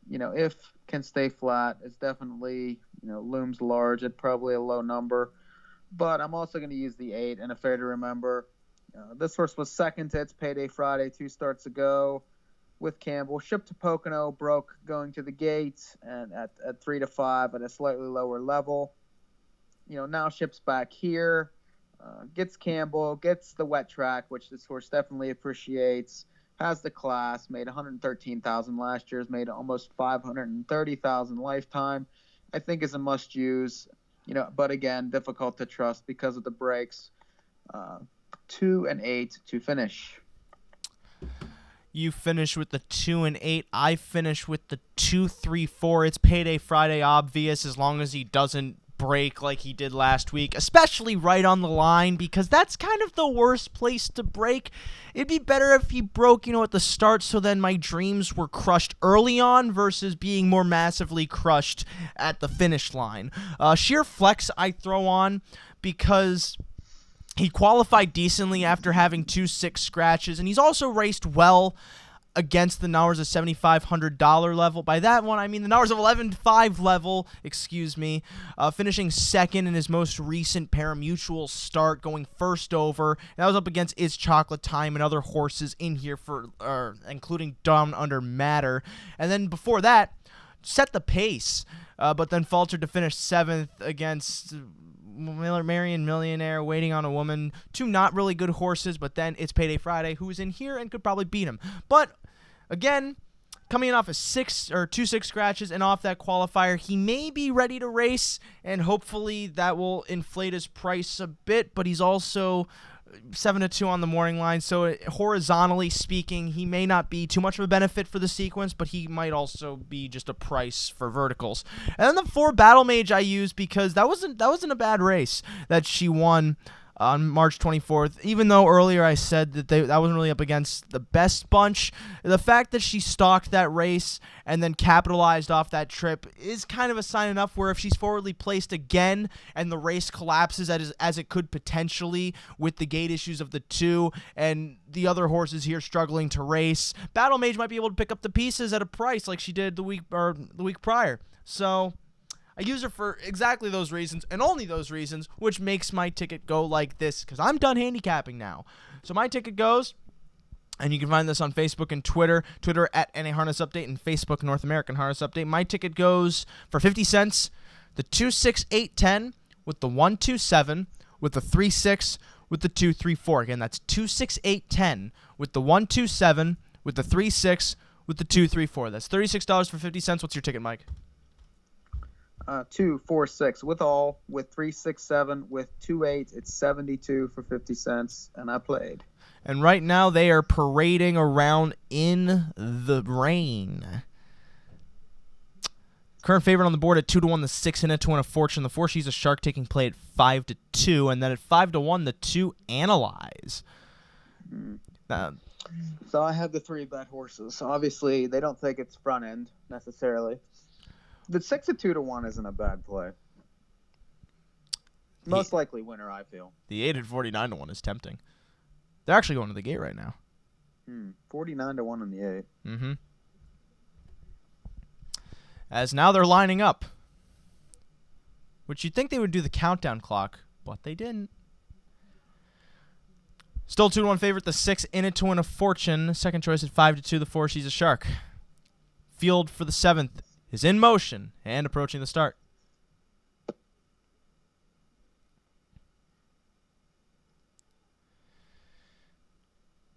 If can stay flat, it's definitely, looms large at probably a low number. But I'm also going to use the 8 and a Fair to Remember. This horse was second to its Payday Friday 2 starts ago with Campbell. Shipped to Pocono, broke going to the gate and at 3-5 at a slightly lower level. Now ships back here, gets Campbell, gets the wet track, which this horse definitely appreciates, has the class, made $113,000 last year, has made almost $530,000 lifetime. I think is a must use, but again, difficult to trust because of the breaks. 2 and 8 to finish. You finish with the 2 and 8. I finish with the 2, 3, 4. It's Payday Friday obvious as long as he doesn't break like he did last week, especially right on the line, because that's kind of the worst place to break. It'd be better if he broke, at the start, so then my dreams were crushed early on versus being more massively crushed at the finish line. Sheer flex I throw on because he qualified decently after having 2-6 scratches, and he's also raced well against the Nawers of $7,500 level. By that one, I mean the Nawers of $11,500 level, finishing second in his most recent parimutuel start, going first over. And that was up against It's Chocolate Time and other horses in here, including Down Under Matter. And then before that, set the pace, but then faltered to finish 7th against Marion Millionaire, Waiting on a Woman. Two not really good horses, but then it's Payday Friday, who's in here and could probably beat him. But again, coming in off of 2-6 scratches and off that qualifier, he may be ready to race, and hopefully that will inflate his price a bit, but he's also 7-2 on the morning line, so horizontally speaking, he may not be too much of a benefit for the sequence, but he might also be just a price for verticals. And then the 4 Battle Mage I used because that wasn't a bad race that she won on March 24th, even though earlier I said that that wasn't really up against the best bunch. The fact that she stalked that race and then capitalized off that trip is kind of a sign enough where if she's forwardly placed again and the race collapses as it could potentially with the gate issues of the 2 and the other horses here struggling to race, Battle Mage might be able to pick up the pieces at a price like she did the week prior. So I use her for exactly those reasons and only those reasons, which makes my ticket go like this because I'm done handicapping now. So my ticket goes, and you can find this on Facebook and Twitter at NA Harness Update and Facebook North American Harness Update. My ticket goes for 50 cents, the 2, 6, 8, 10 with the 1, 2, 7 with the 3, 6 with the 2, 3, 4. Again, that's 2, 6, 8, 10 with the 1, 2, 7 with the 3, 6 with the 2, 3, 4. That's $36 for 50 cents. What's your ticket, Mike? 2, 4, 6 with 3, 6, 7 with 2, 8. It's 72 for 50 cents, and I played. And right now they are parading around in the rain. Current favorite on the board at 2-1, the 6 in it to win a fortune. The 4 She's a Shark taking play at 5-2, and then at 5-1, the 2 Analyze. So I have the 3 bet horses. Obviously, they don't think it's front end necessarily. The 6 at 2-1 isn't a bad play. Most likely winner, I feel. The 8 at 49-1 is tempting. They're actually going to the gate right now. 49-1 on the 8. Mm-hmm. As now they're lining up. Which you'd think they would do the countdown clock, but they didn't. Still 2-1 favorite, the 6 in it to win a fortune. Second choice at 5-2, the 4 She's a Shark. Field for the 7th is in motion and approaching the start.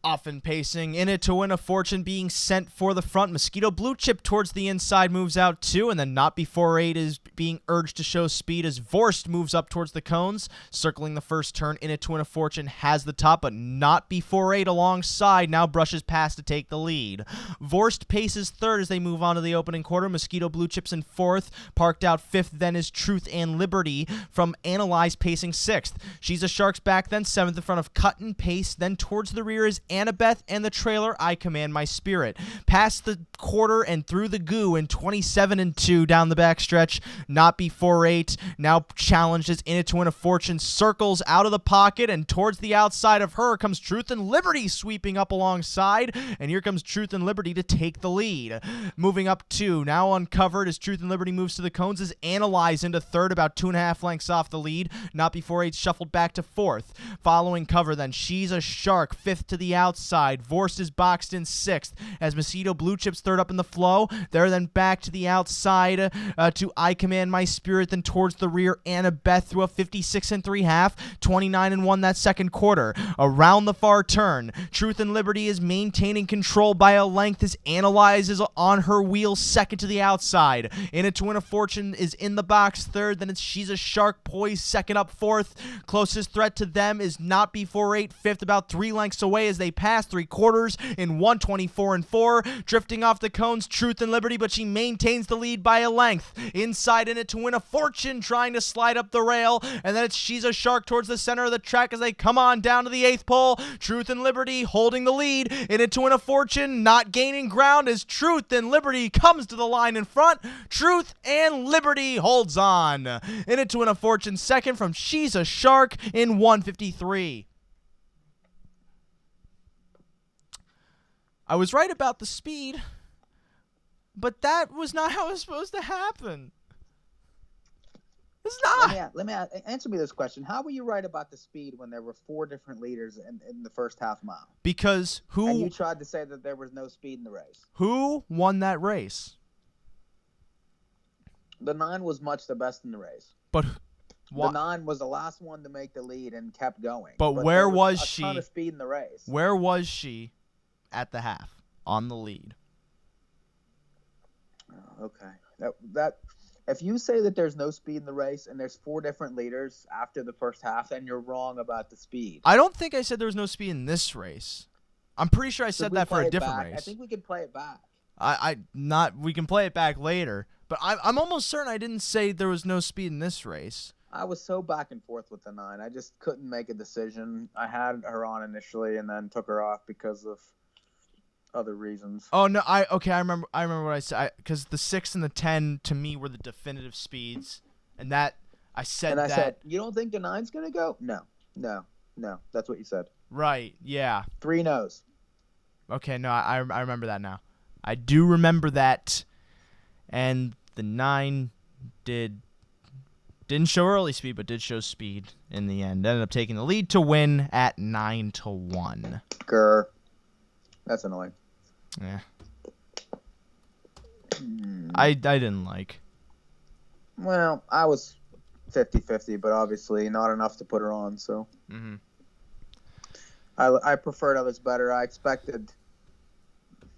Often pacing, In It to Win a Fortune being sent for the front. Mosquito Blue Chip towards the inside moves out too, and then Not Before 8 is being urged to show speed as Vorst moves up towards the cones, circling the first turn. In It to Win a Fortune has the top, but Not Before 8 alongside now brushes past to take the lead. Vorst paces third as they move on to the opening quarter. Mosquito Blue Chips in fourth, parked out fifth, then is Truth and Liberty from Analyze pacing sixth. She's a Shark's back, then seventh in front of Cut and Pace, then towards the rear is Annabeth and the trailer I Command My Spirit. Past the quarter and through the goo in 27-2 down the backstretch. Not Before 8 now challenged as In It to Win a Fortune circles out of the pocket, and towards the outside of her comes Truth and Liberty sweeping up alongside, and here comes Truth and Liberty to take the lead. Moving up two, now uncovered as Truth and Liberty moves to the cones, is Analyze into third, about 2.5 lengths off the lead. Not Before 8 shuffled back to fourth. Following cover then, She's a Shark fifth to the outside. Vorst is boxed in sixth as Mosquito Blue Chips third up in the flow. They're then back to the outside to I Command My Spirit, then towards the rear Annabeth through a 56 3/2, 29-1 that second quarter. Around the far turn, Truth and Liberty is maintaining control by a length as Analyze is on her wheel second to the outside. In It to Win a Fortune is in the box third, then it's She's a Shark poised second up fourth. Closest threat to them is Not Before 8 fifth, about 3 lengths away as they pass three quarters in 1:24-4. Drifting off the cones, Truth and Liberty, but she maintains the lead by a length. Inside In It to Win a Fortune trying to slide up the rail, and then it's She's a Shark towards the center of the track as they come on down to the 8th pole. Truth and Liberty holding the lead. In It to Win a Fortune not gaining ground as Truth and Liberty comes to the line in front. Truth and Liberty holds on. In It to Win a Fortune second from She's a Shark in 1:53. I was right about the speed, but that was not how it was supposed to happen. It's not. Let me answer me this question. How were you right about the speed when there were 4 different leaders in the first half mile? Because And you tried to say that there was no speed in the race. Who won that race? The 9 was much the best in the race. But the 9 was the last one to make the lead and kept going. But where was she? A ton of speed in the race. Where was she at the half on the lead? Okay. That if you say that there's no speed in the race and there's 4 different leaders after the first half, then you're wrong about the speed. I don't think I said there was no speed in this race. I'm pretty sure I said that for a different race. I think we could play it back. We can play it back later, but I'm almost certain I didn't say there was no speed in this race. I was so back and forth with the 9. I just couldn't make a decision. I had her on initially and then took her off because of other reasons. Oh no, I remember what I said, because the 6 and the 10 to me were the definitive speeds, and that I said I said, you don't think the 9's gonna go? No. That's what you said. Right? Yeah. 3 no's. Okay, no, I remember that now. I do remember that, and the 9 didn't show early speed, but did show speed in the end. Ended up taking the lead to win at 9-1. Grr. That's annoying. Yeah. I didn't like. Well, I was 50-50, but obviously not enough to put her on, so. Mm-hmm. I preferred others better. I expected,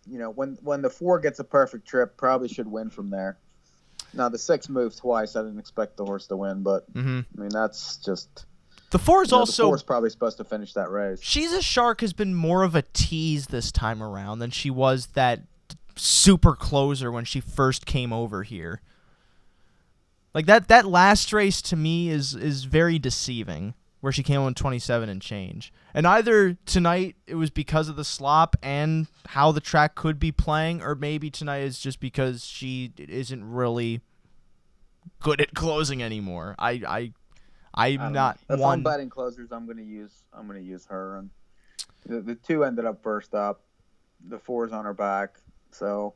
when the 4 gets a perfect trip, probably should win from there. Now, the 6 moved twice. I didn't expect the horse to win, but, I mean, that's just... The 4 is also... The 4 is probably supposed to finish that race. She's a Shark has been more of a tease this time around than she was that super closer when she first came over here. Like, that last race, to me, is very deceiving, where she came on 27 and change. And either tonight it was because of the slop and how the track could be playing, or maybe tonight is just because she isn't really good at closing anymore. I'm not if one. I'm betting closers, I'm gonna use her, and the 2 ended up first up. The 4's on her back, so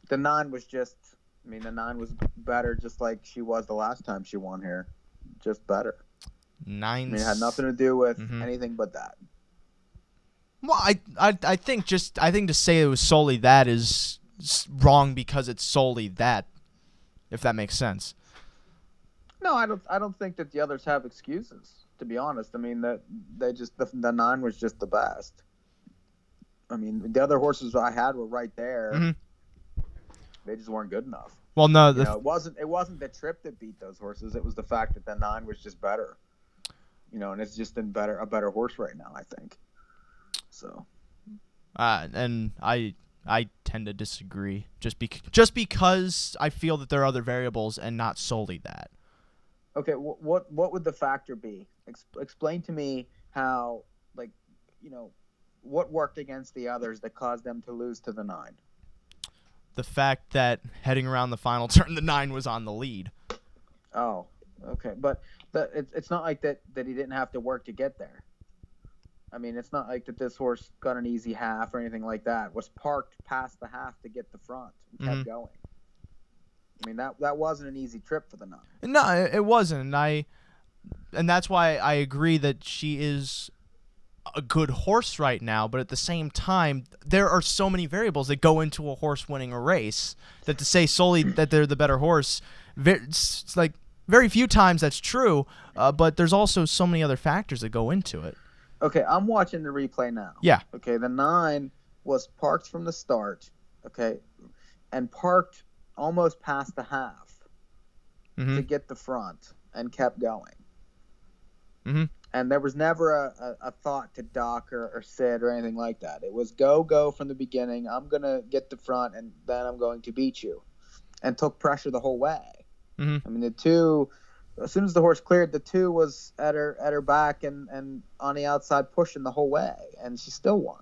the 9 was just. I mean, the 9 was better, just like she was the last time she won here, just better. 9. I mean, it had nothing to do with anything but that. Well, I think to say it was solely that is wrong because it's solely that, if that makes sense. No, I don't think that the others have excuses, to be honest. I mean, that the 9 was just the best. I mean, the other horses I had were right there. Mm-hmm. They just weren't good enough. Well, no, it wasn't the trip that beat those horses. It was the fact that the 9 was just better. And it's just a better horse right now, I think. So. And I tend to disagree just because I feel that there are other variables and not solely that. Okay, what would the factor be? Explain to me how, what worked against the others that caused them to lose to the 9? The fact that heading around the final turn, the 9 was on the lead. Oh, okay, but it's not like that he didn't have to work to get there. I mean, it's not like that this horse got an easy half or anything like that. It was parked past the half to get the front and kept going. I mean, that wasn't an easy trip for the 9. No, it wasn't. And that's why I agree that she is a good horse right now, but at the same time, there are so many variables that go into a horse winning a race that to say solely that they're the better horse, it's like very few times that's true, but there's also so many other factors that go into it. Okay, I'm watching the replay now. Yeah. Okay, the 9 was parked from the start, okay, and parked almost past the half to get the front and kept going. Mm-hmm. And there was never a thought to dock or sit or anything like that. It was go from the beginning. I'm going to get the front, and then I'm going to beat you. And took pressure the whole way. Mm-hmm. I mean, the 2, as soon as the horse cleared, the 2 was at her back and on the outside pushing the whole way, and she still won.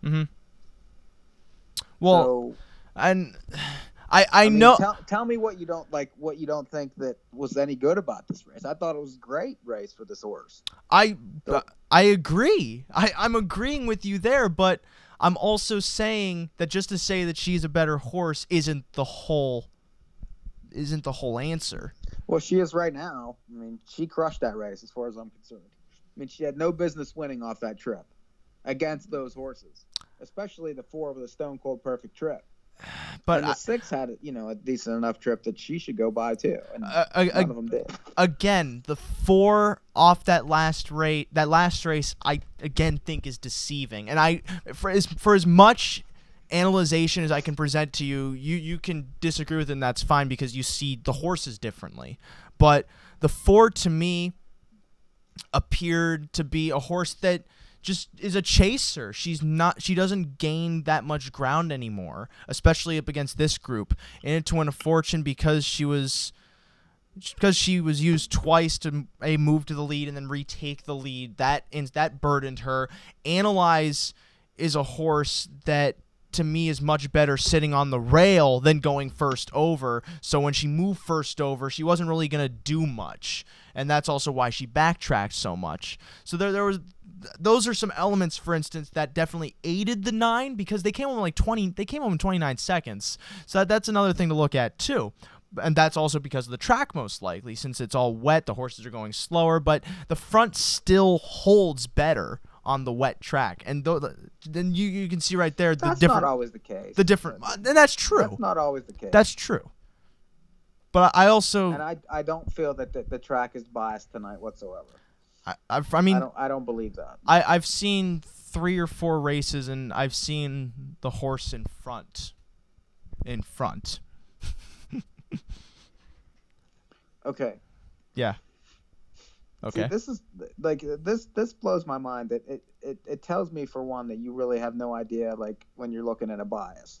Mm-hmm. Well, so, and I mean, know. Tell me what you don't like. What you don't think that was any good about this race? I thought it was a great race for this horse. I agree. I'm agreeing with you there, but I'm also saying that just to say that she's a better horse isn't the whole answer. Well, she is right now. I mean, she crushed that race as far as I'm concerned. I mean, she had no business winning off that trip against those horses, especially the 4 with a stone cold perfect trip. But and the 6 had a decent enough trip that she should go by too, and none of them did. Again, the 4 off that last race, I again think is deceiving. And for as much analyzation as I can present to you, you can disagree with it, and that's fine because you see the horses differently. But the 4 to me appeared to be a horse that just is a chaser. She doesn't gain that much ground anymore, especially up against this group. In it to win a fortune because she was used twice to move to the lead and then retake the lead. That burdened her. Analyze is a horse that to me is much better sitting on the rail than going first over. So when she moved first over, she wasn't really going to do much. And that's also why she backtracked so much. So those are some elements, for instance, that definitely aided the 9 because they came home in 29 seconds. So that's another thing to look at too. And that's also because of the track, most likely, since it's all wet, the horses are going slower, but the front still holds better on the wet track. And then you can see right there that's not always the case. And that's true. That's not always the case. That's true. But I also... And I don't feel that the track is biased tonight whatsoever. I mean... I don't believe that. I've seen 3 or 4 races, and I've seen the horse in front. Okay. Yeah. Okay. See, this is like this blows my mind that it tells me, for one, that you really have no idea, like, when you're looking at a bias.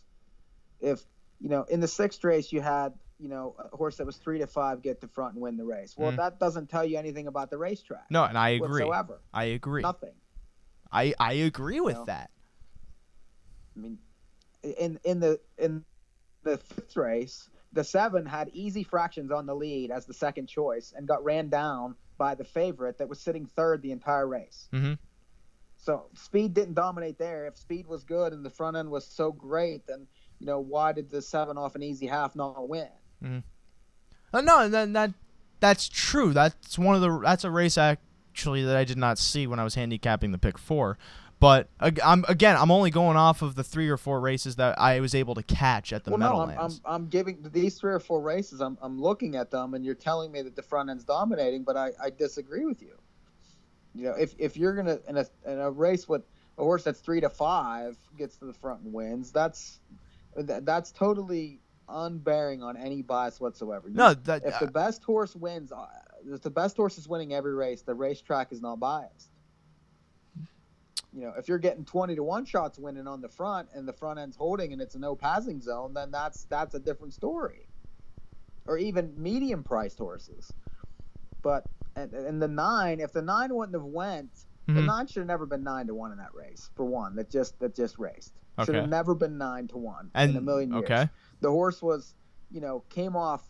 If in the 6th race you had a horse that was 3 to 5 get the front and win the race. Well, that doesn't tell you anything about the racetrack. No, and I agree. Whatsoever. I agree. Nothing. I agree with that. I mean, in the 5th race, the 7 had easy fractions on the lead as the second choice and got ran down by the favorite that was sitting 3rd the entire race. Mm-hmm. So speed didn't dominate there. If speed was good and the front end was so great, then why did the 7 off an easy half not win? Mm-hmm. No, that's true. That's a race actually that I did not see when I was handicapping the pick 4. But I'm only going off of the 3 or 4 races that I was able to catch at the Meadowlands. No, I'm giving these 3 or 4 races. I'm looking at them, and you're telling me that the front end's dominating, but I disagree with you. If you're gonna in a race with a horse that's 3-5 gets to the front and wins. That's totally unbearing on any bias whatsoever. If the best horse wins, if the best horse is winning every race, the racetrack is not biased. If you're getting 20-1 shots winning on the front and the front end's holding and it's a no passing zone, then that's a different story. Or even medium priced horses. But and the 9, if the 9 wouldn't have went, the 9 should have never been 9-1 in that race. For one, that just raced. Okay. Should have never been 9-1 in a million years. Okay. The horse was, came off,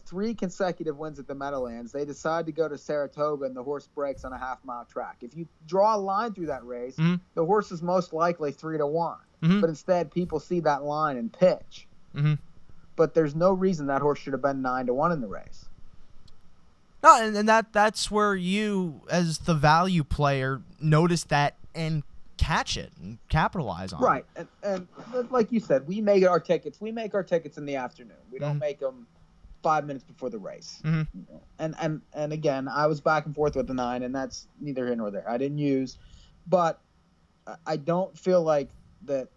3 consecutive wins at the Meadowlands. They decide to go to Saratoga, and the horse breaks on a half-mile track. If you draw a line through that race, the horse is most likely 3-1. But instead, people see that line and pitch. But there's no reason that horse should have been 9-1 in the race. No, and that's where you, as the value player, notice that and catch it and capitalize on it. Right, and like you said, we make our tickets in the afternoon. We don't make them 5 minutes before the race. And again, I was back and forth with the 9, and that's neither here nor there. I didn't use, but I don't feel like that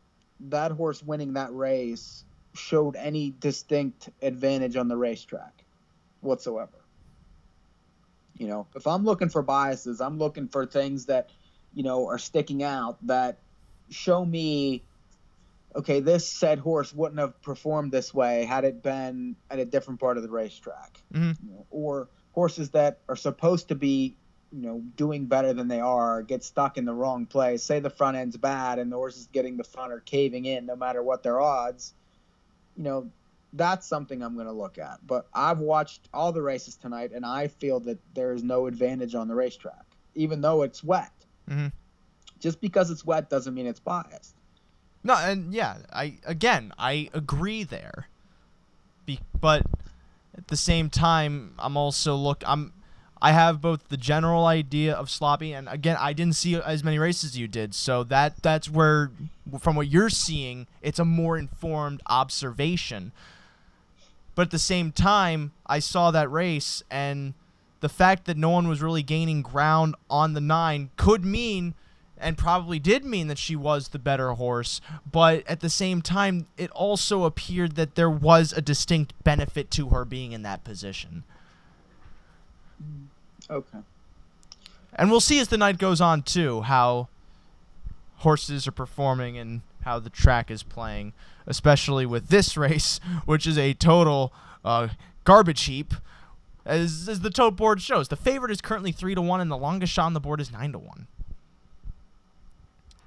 horse winning that race showed any distinct advantage on the racetrack whatsoever. If I'm looking for biases, I'm looking for things that, are sticking out that show me, okay, this said horse wouldn't have performed this way had it been at a different part of the racetrack. Or horses that are supposed to be, doing better than they are, get stuck in the wrong place. Say the front end's bad and the horses getting the front are caving in no matter what their odds. That's something I'm going to look at. But I've watched all the races tonight, and I feel that there is no advantage on the racetrack, even though it's wet. Just because it's wet doesn't mean it's biased. No, and yeah, I agree there. But at the same time, I have both the general idea of sloppy, and again, I didn't see as many races as you did, so that's where, from what you're seeing, it's a more informed observation. But at the same time, I saw that race, and the fact that no one was really gaining ground on the 9 could mean, and probably did mean, that she was the better horse. But at the same time, it also appeared that there was a distinct benefit to her being in that position. Okay. And we'll see as the night goes on, too, how horses are performing and how the track is playing, especially with this race, which is a total garbage heap. As the tote board shows, the favorite is currently 3-1, and the longest shot on the board is 9-1.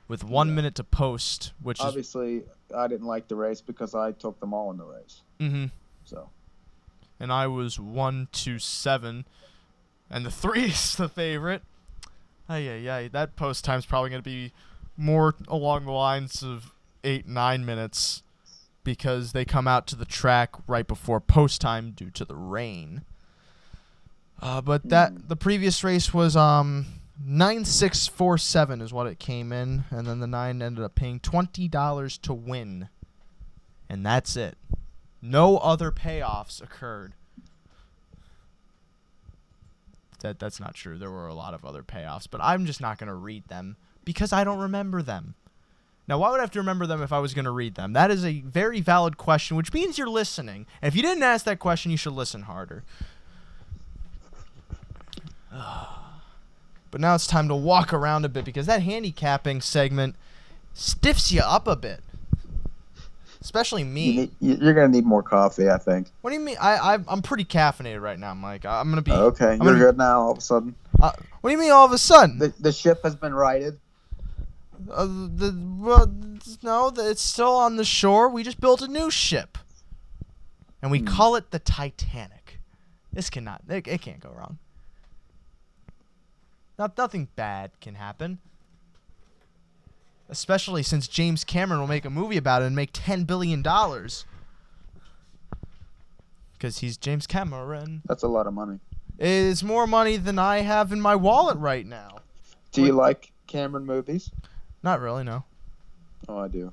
With 1 minute to post, which obviously I didn't like the race because I took them all in the race. So. And I was 1-7, and the 3 is the favorite. That post time's probably going to be more along the lines of 8-9 minutes because they come out to the track right before post time due to the rain. But the previous race was 9,647 is what it came in, and then the 9 ended up paying $20 to win, and that's it. No other payoffs occurred. That's not true. There were a lot of other payoffs, but I'm just not going to read them because I don't remember them. Now, why would I have to remember them if I was going to read them? That is a very valid question, which means you're listening. And if you didn't ask that question, you should listen harder. But now it's time to walk around a bit because that handicapping segment stiffs you up a bit. Especially me. You're going to need more coffee, I think. What do you mean? I'm pretty caffeinated right now, Mike. I'm going to be... Okay, you're good now all of a sudden? What do you mean all of a sudden? The ship has been righted. No, it's still on the shore. We just built a new ship. And we call it the Titanic. It can't go wrong. Nothing bad can happen. Especially since James Cameron will make a movie about it and make $10 billion. Because he's James Cameron. That's a lot of money. It's more money than I have in my wallet right now. Do you like Cameron movies? Not really, no. Oh, I do.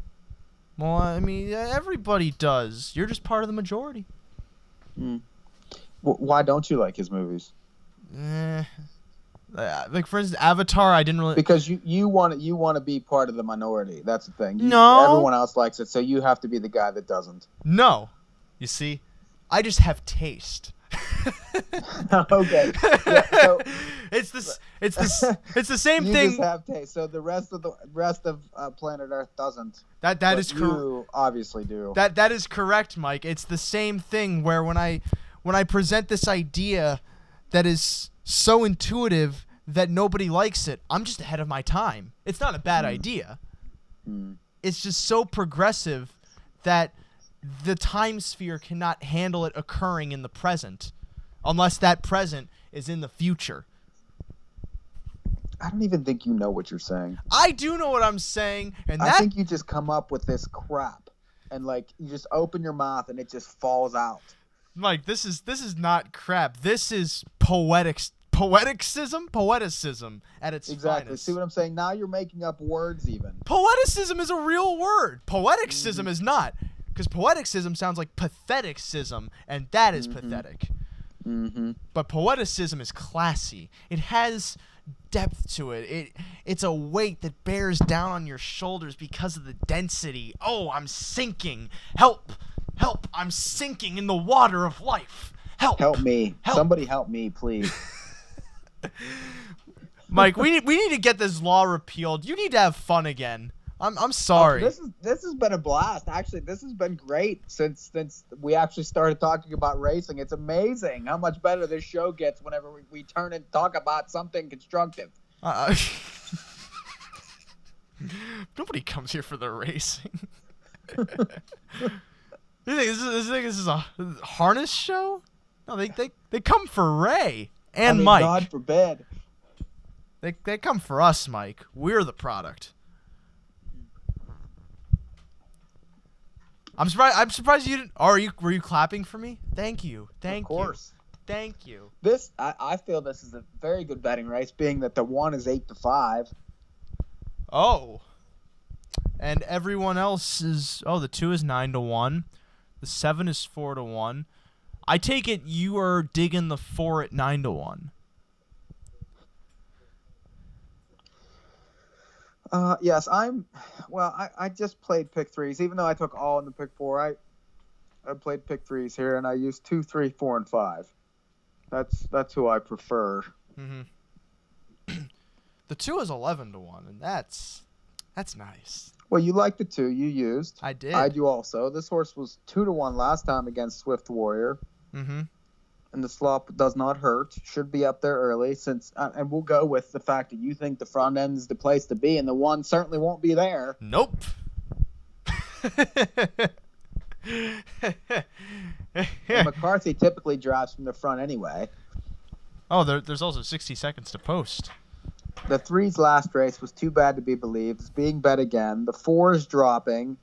Well, I mean, everybody does. You're just part of the majority. Why don't you like his movies? Like for instance, Avatar, I didn't really Because you want to be part of the minority. That's the thing. No. Everyone else likes it, so you have to be the guy that doesn't. No, you see, I just have taste. Okay. Yeah, so it's the same you thing. just have taste. So the rest of planet Earth doesn't. That But is correct. You obviously do. That is correct, Mike. It's the same thing where when I present this idea that is so intuitive that nobody likes it, I'm just ahead of my time. It's not a bad idea. It's just so progressive that the time sphere cannot handle it occurring in the present unless that present is in the future. I don't even think you know what you're saying. I do know what I'm saying, and I think you just come up with this crap and like you just open your mouth and it just falls out. Mike, this is not crap. This is poeticism at its Exactly. finest. See what I'm saying? Now you're making up words even. Poeticism is a real word. Poeticism is not. Because poeticism sounds like patheticism, and that is pathetic. But poeticism is classy. It has depth to it. It's a weight that bears down on your shoulders because of the density. Oh, I'm sinking. Help. Help. I'm sinking in the water of life. Help. Help me. Help. Somebody help me, please. Mike, we need to get this law repealed. You need to have fun again. I'm sorry. This has been a blast. Actually, this has been great since we actually started talking about racing. It's amazing how much better this show gets whenever we turn and talk about something constructive. Nobody comes here for the racing. You think this is a harness show? No, they come for Ray and Mike. God forbid. They come for us, Mike. We're the product. I'm surprised you didn't. Were you clapping for me? Thank you. Thank you. Of course. Thank you. I feel this is a very good betting race, being that the 1 is 8-5. Oh. And everyone else is. Oh, the 2 is 9-1. The 7 is 4-1. I take it you are digging the 4 at 9-1. Yes, I just played pick threes. Even though I took all in the pick 4, I played pick threes here, and I used 2, 3, 4, and 5. That's who I prefer. Mm-hmm. The 2 is 11-1, and that's nice. Well, you like the 2 you used. I did. I do also. This horse was 2-1 last time against Swift Warrior. Mm-hmm. And the slop does not hurt. Should be up there early, and we'll go with the fact that you think the front end is the place to be, and the 1 certainly won't be there. Nope. McCarthy typically drives from the front anyway. Oh, there's also 60 seconds to post. The 3's last race was too bad to be believed. It's being bet again. The 4 is dropping.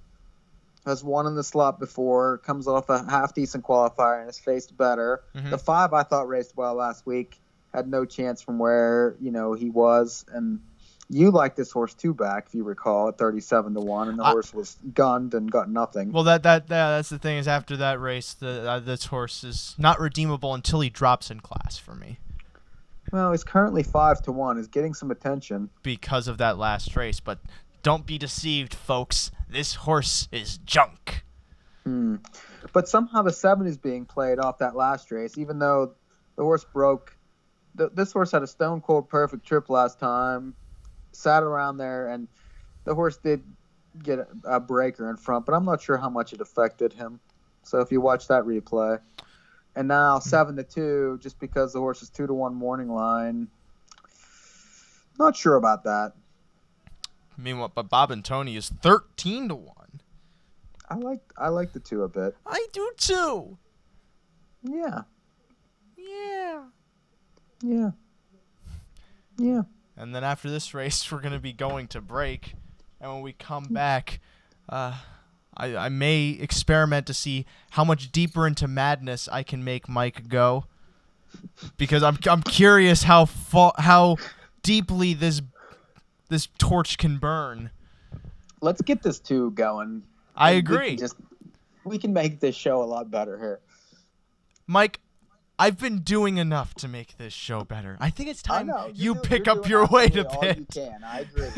Has won in the slot before. Comes off a half-decent qualifier and has faced better. Mm-hmm. The 5 I thought raced well last week. Had no chance from where he was. And you liked this horse too back, if you recall, at 37-1, and the horse was gunned and got nothing. Well, that's the thing is after that race, this horse is not redeemable until he drops in class for me. Well, he's currently 5-1. He's getting some attention Because of that last race, but don't be deceived, folks. This horse is junk. But somehow the 7 is being played off that last race, even though the horse broke. This horse had a stone-cold perfect trip last time, sat around there, and the horse did get a breaker in front, but I'm not sure how much it affected him. So if you watch that replay. And now 7-2, just because the horse is 2-1 morning line. Not sure about that. Meanwhile, but Bob and Tony is 13-1. I like the 2 a bit. I do too. Yeah. Yeah. And then after this race, we're gonna be going to break, and when we come back, I may experiment to see how much deeper into madness I can make Mike go, because I'm curious how deeply this torch can burn. Let's get this 2 going. I agree. We can make this show a lot better here. Mike, I've been doing enough to make this show better. I think it's time you pick you're up doing your way to absolutely all pit. you can. I agree.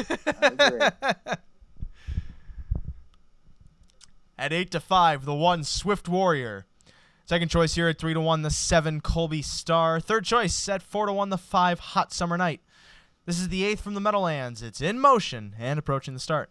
At 8-5, the 1 Swift Warrior. Second choice here at 3-1, the 7 Colby Star. Third choice at 4-1, the 5 Hot Summer Night. This is the 8th from the Meadowlands. It's in motion and approaching the start.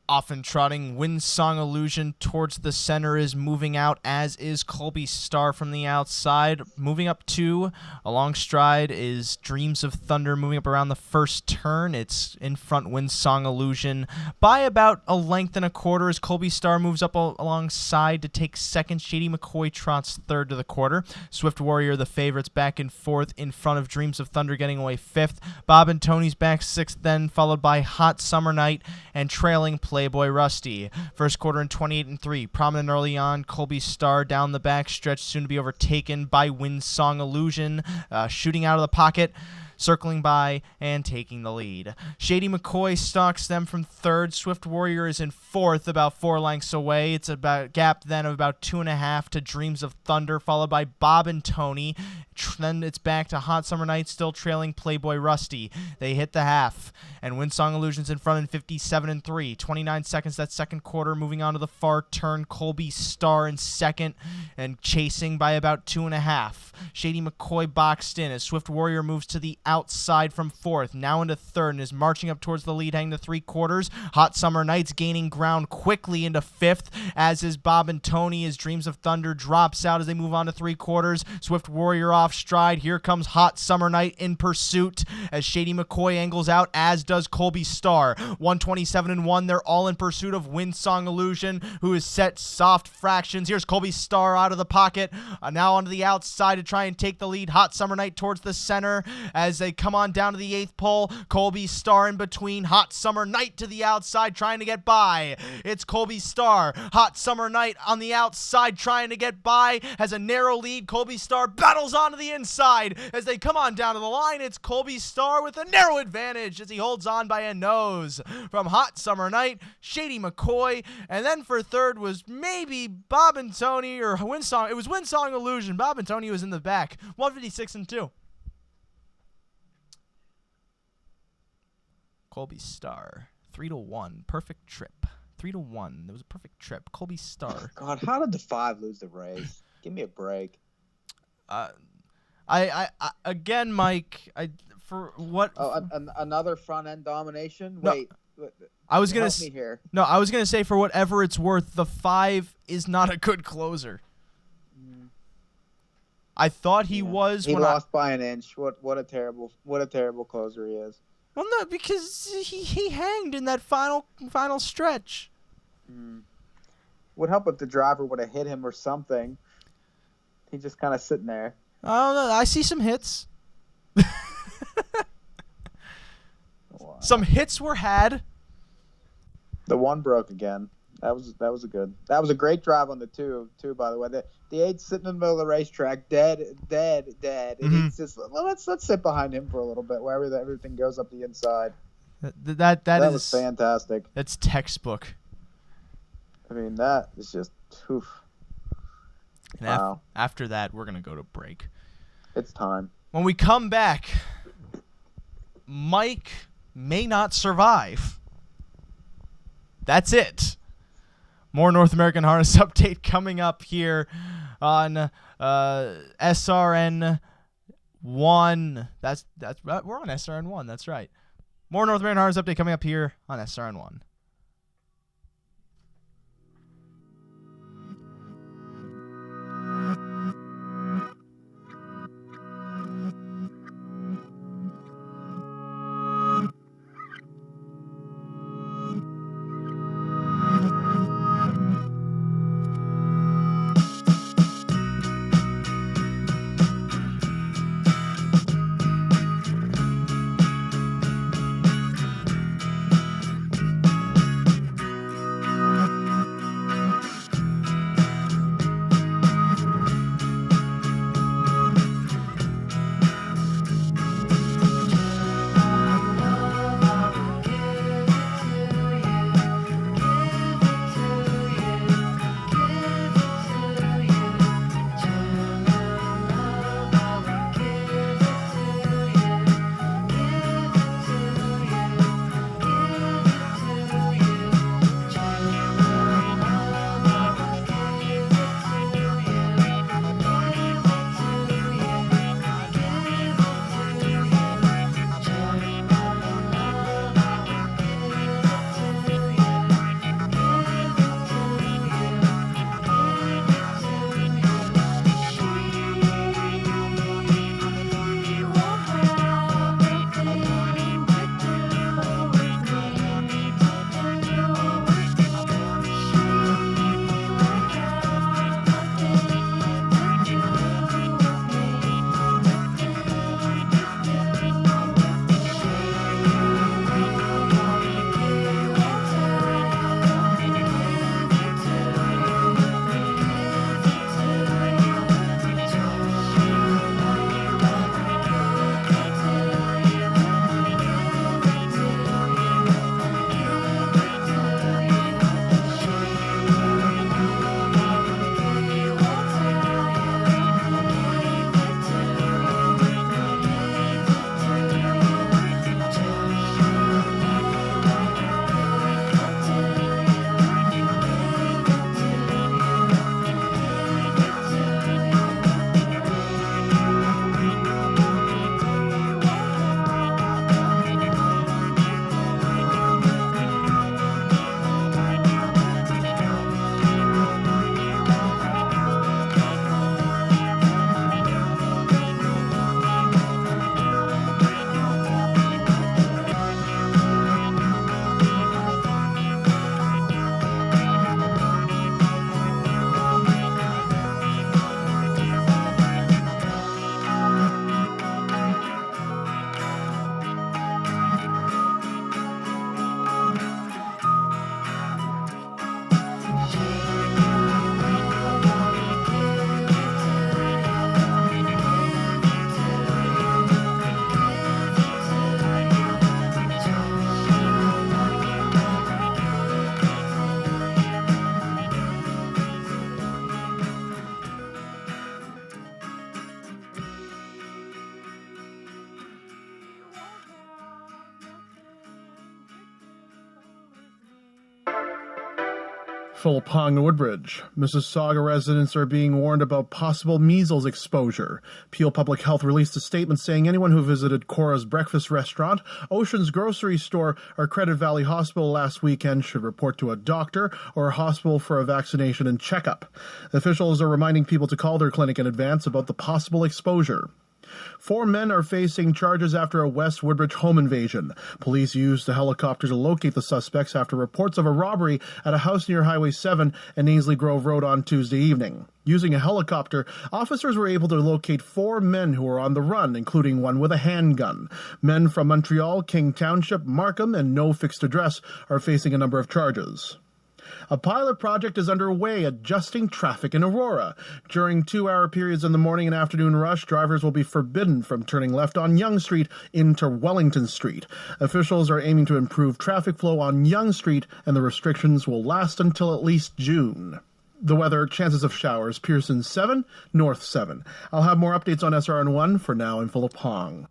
Often trotting, Windsong Illusion towards the center is moving out, as is Colby Star from the outside. Moving up 2, along stride is Dreams of Thunder moving up around the first turn. It's in front, Windsong Illusion by about a length and a quarter as Colby Star moves up alongside to take second. Shady McCoy trots third to the quarter. Swift Warrior, the favorites, back and forth in front of Dreams of Thunder, getting away 5th. Bob and Tony's back 6th, then followed by Hot Summer Night and trailing Playboy Rusty. First quarter in 28-3. Prominent early on, Colby Star down the back stretch, soon to be overtaken by Windsong Illusion, shooting out of the pocket, circling by and taking the lead. Shady McCoy stalks them from 3rd. Swift Warrior is in 4th, about 4 lengths away. It's about gap then of about 2.5 to Dreams of Thunder, followed by Bob and Tony. Then it's back to Hot Summer Night, still trailing Playboy Rusty. They hit the half, and Windsong Illusion's in front in 57-3. 29 seconds that second quarter. Moving on to the far turn, Colby Star in 2nd and chasing by about 2.5. Shady McCoy boxed in as Swift Warrior moves to the outside from 4th, now into 3rd, and is marching up towards the lead, heading to 3/4. Hot Summer Night's gaining ground quickly into 5th, as is Bob and Tony, as Dreams of Thunder drops out as they move on to 3/4. Swift Warrior off stride. Here comes Hot Summer Night in pursuit as Shady McCoy angles out, as does Colby Star. 127-1. They're all in pursuit of Windsong Illusion, who is set soft fractions. Here's Colby Star out of the pocket, now onto the outside to try and take the lead. Hot Summer Night towards the center as they come on down to the 8th pole. Colby Star in between. Hot Summer Night to the outside trying to get by. It's Colby Star. Hot Summer Night on the outside trying to get by. Has a narrow lead. Colby Star battles onto the inside as they come on down to the line. It's Colby Star with a narrow advantage as he holds on by a nose from Hot Summer Night, Shady McCoy, and then for 3rd was maybe Bob and Tony or Windsong. It was Windsong Illusion. Bob and Tony was in the back. 156-2. Colby Star, 3-1, perfect trip. 3-1. It was a perfect trip. Colby Star. God, how did the 5 lose the race? Give me a break. I again, Mike. For what? Oh, another front end domination. No, Wait, I was gonna help me here. No, I was gonna say, for whatever it's worth, the 5 is not a good closer. I thought he was. He lost by an inch. What a terrible closer he is. Well, no, because he hanged in that final stretch. Would help if the driver would have hit him or something. He's just kind of sitting there. Oh no, I see some hits. Wow. Some hits were had. The 1 broke again. That was a great drive on the 2 too. By the way, the 8's sitting in the middle of the racetrack, dead. And he's just let's sit behind him for a little bit, where everything goes up the inside. That was fantastic. That's textbook. I mean, that is just oof. And wow. After that, we're gonna go to break. It's time. When we come back, Mike may not survive. That's it. More North American Harness Update coming up here on SRN 1. That's we're on SRN 1. That's right. More North American Harness Update coming up here on SRN 1. Philip Hong in Woodbridge. Mississauga residents are being warned about possible measles exposure. Peel Public Health released a statement saying anyone who visited Cora's Breakfast Restaurant, Ocean's Grocery Store, or Credit Valley Hospital last weekend should report to a doctor or a hospital for a vaccination and checkup. Officials are reminding people to call their clinic in advance about the possible exposure. 4 men are facing charges after a West Woodbridge home invasion. Police used a helicopter to locate the suspects after reports of a robbery at a house near Highway 7 and Ainsley Grove Road on Tuesday evening. Using a helicopter, officers were able to locate 4 men who were on the run, including one with a handgun. Men from Montreal, King Township, Markham, and no fixed address are facing a number of charges. A pilot project is underway adjusting traffic in Aurora. During 2-hour periods in the morning and afternoon rush, drivers will be forbidden from turning left on Yonge Street into Wellington Street. Officials are aiming to improve traffic flow on Yonge Street, and the restrictions will last until at least June. The weather, chances of showers, Pearson 7, North 7. I'll have more updates on SRN1. For now, I'm Philip Hong.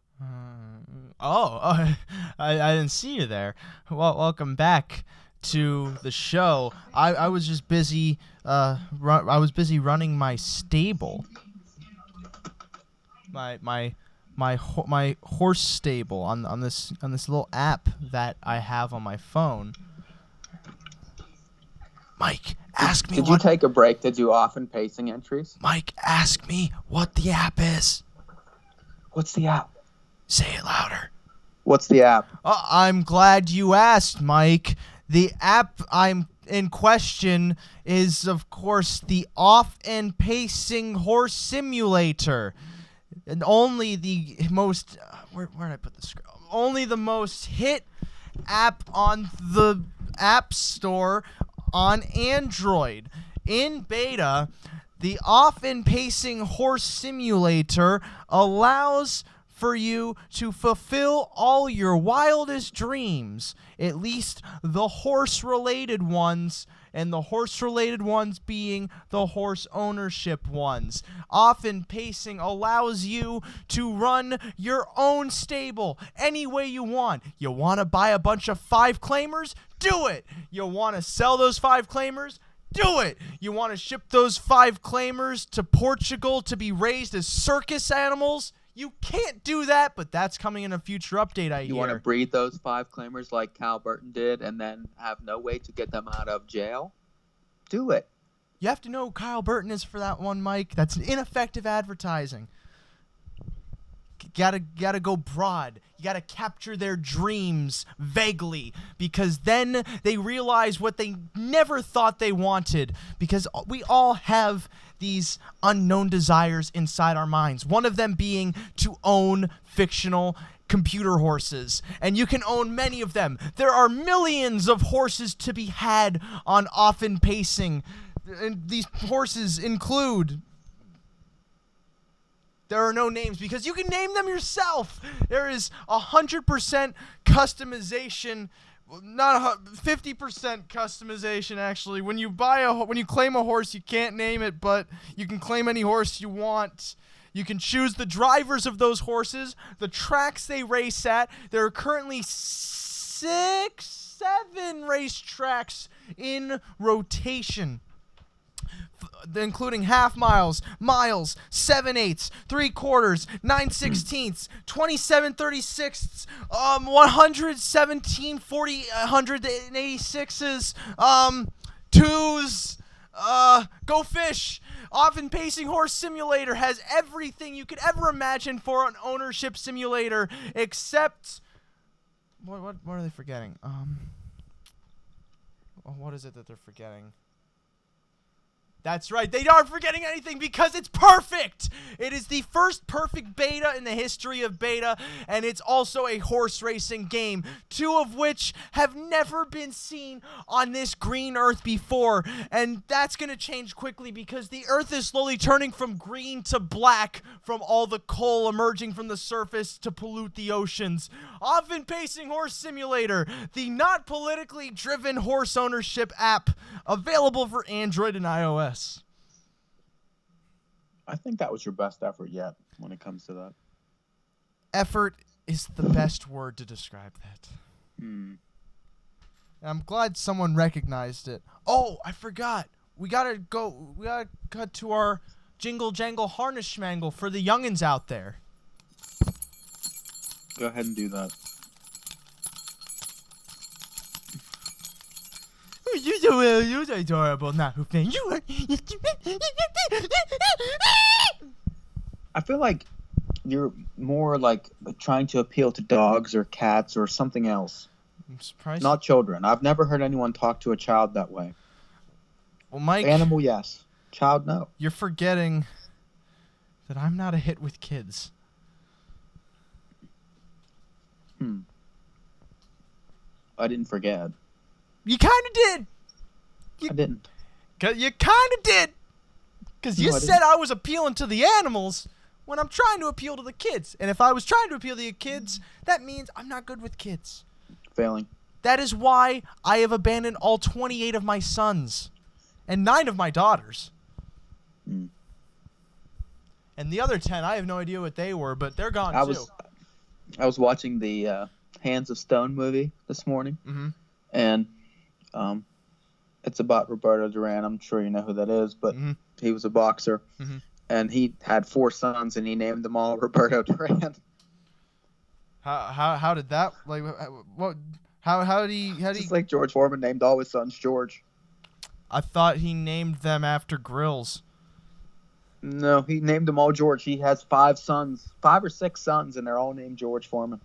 I didn't see you there. Well, welcome back to the show. I was just busy. I was busy running my stable. My horse stable on this little app that I have on my phone. Mike, ask me. Did you take a break to do often pacing entries? Mike, ask me what the app is. What's the app? Say it louder. What's the app? I'm glad you asked, Mike. The app I'm in question is, of course, the Off and Pacing Horse Simulator. And only the most... where did I put this? Only the most hit app on the App Store on Android. In beta, the Off and Pacing Horse Simulator allows for you to fulfill all your wildest dreams, at least the horse-related ones, and the horse-related ones being the horse ownership ones. Often pacing allows you to run your own stable any way you want. You want to buy a bunch of 5-claimers? Do it! You want to sell those 5-claimers? Do it! You want to ship those 5-claimers to Portugal to be raised as circus animals? You can't do that, but that's coming in a future update, I hear. You want to breed those 5-claimers like Cal Burton did and then have no way to get them out of jail? Do it. You have to know who Kyle Burton is for that one, Mike. That's ineffective advertising. Gotta go broad. You gotta capture their dreams vaguely, because then they realize what they never thought they wanted, because we all have these unknown desires inside our minds. One of them being to own fictional computer horses, and you can own many of them. There are millions of horses to be had on Often Pacing, and these horses include... There are no names because you can name them yourself. There is 100% customization, not 50% customization actually. When you claim a horse, you can't name it, but you can claim any horse you want. You can choose the drivers of those horses, the tracks they race at. There are currently 7 race tracks in rotation, including half miles, 7/8, 3/4, 9/16, 27/36, 117 186s, twos. Go fish. Often Pacing Horse Simulator has everything you could ever imagine for an ownership simulator, except what are they forgetting? What is it that they're forgetting? That's right, they aren't forgetting anything because it's perfect! It is the first perfect beta in the history of beta, and it's also a horse racing game, 2 of which have never been seen on this green earth before, and that's going to change quickly because the earth is slowly turning from green to black from all the coal emerging from the surface to pollute the oceans. Often Pacing Horse Simulator, the not politically driven horse ownership app, available for Android and iOS. I think that was your best effort yet when it comes to that. Effort is the best word to describe that. And I'm glad someone recognized it. Oh, I forgot. We gotta cut to our jingle jangle harness schmangle for the youngins out there. Go ahead and do that. You're adorable, not who thing. You. I feel like you're more like trying to appeal to dogs or cats or something else. I'm surprised. Not children. I've never heard anyone talk to a child that way. Well, Mike. Animal, yes. Child, no. You're forgetting that I'm not a hit with kids. I didn't forget. You kind of did. I didn't. You kind of did. Because you said I was appealing to the animals when I'm trying to appeal to the kids. And if I was trying to appeal to the kids, that means I'm not good with kids. Failing. That is why I have abandoned all 28 of my sons and 9 of my daughters. And the other 10, I have no idea what they were, but they're gone too. I was watching the Hands of Stone movie this morning, and it's about Roberto Duran. I'm sure you know who that is, but he was a boxer, and he had 4 sons, and he named them all Roberto Duran. How did that, like, what? How did he? Just like George Foreman named all his sons George. I thought he named them after grills. No, he named them all George. He has 5 sons, 5 or 6 sons, and they're all named George Foreman.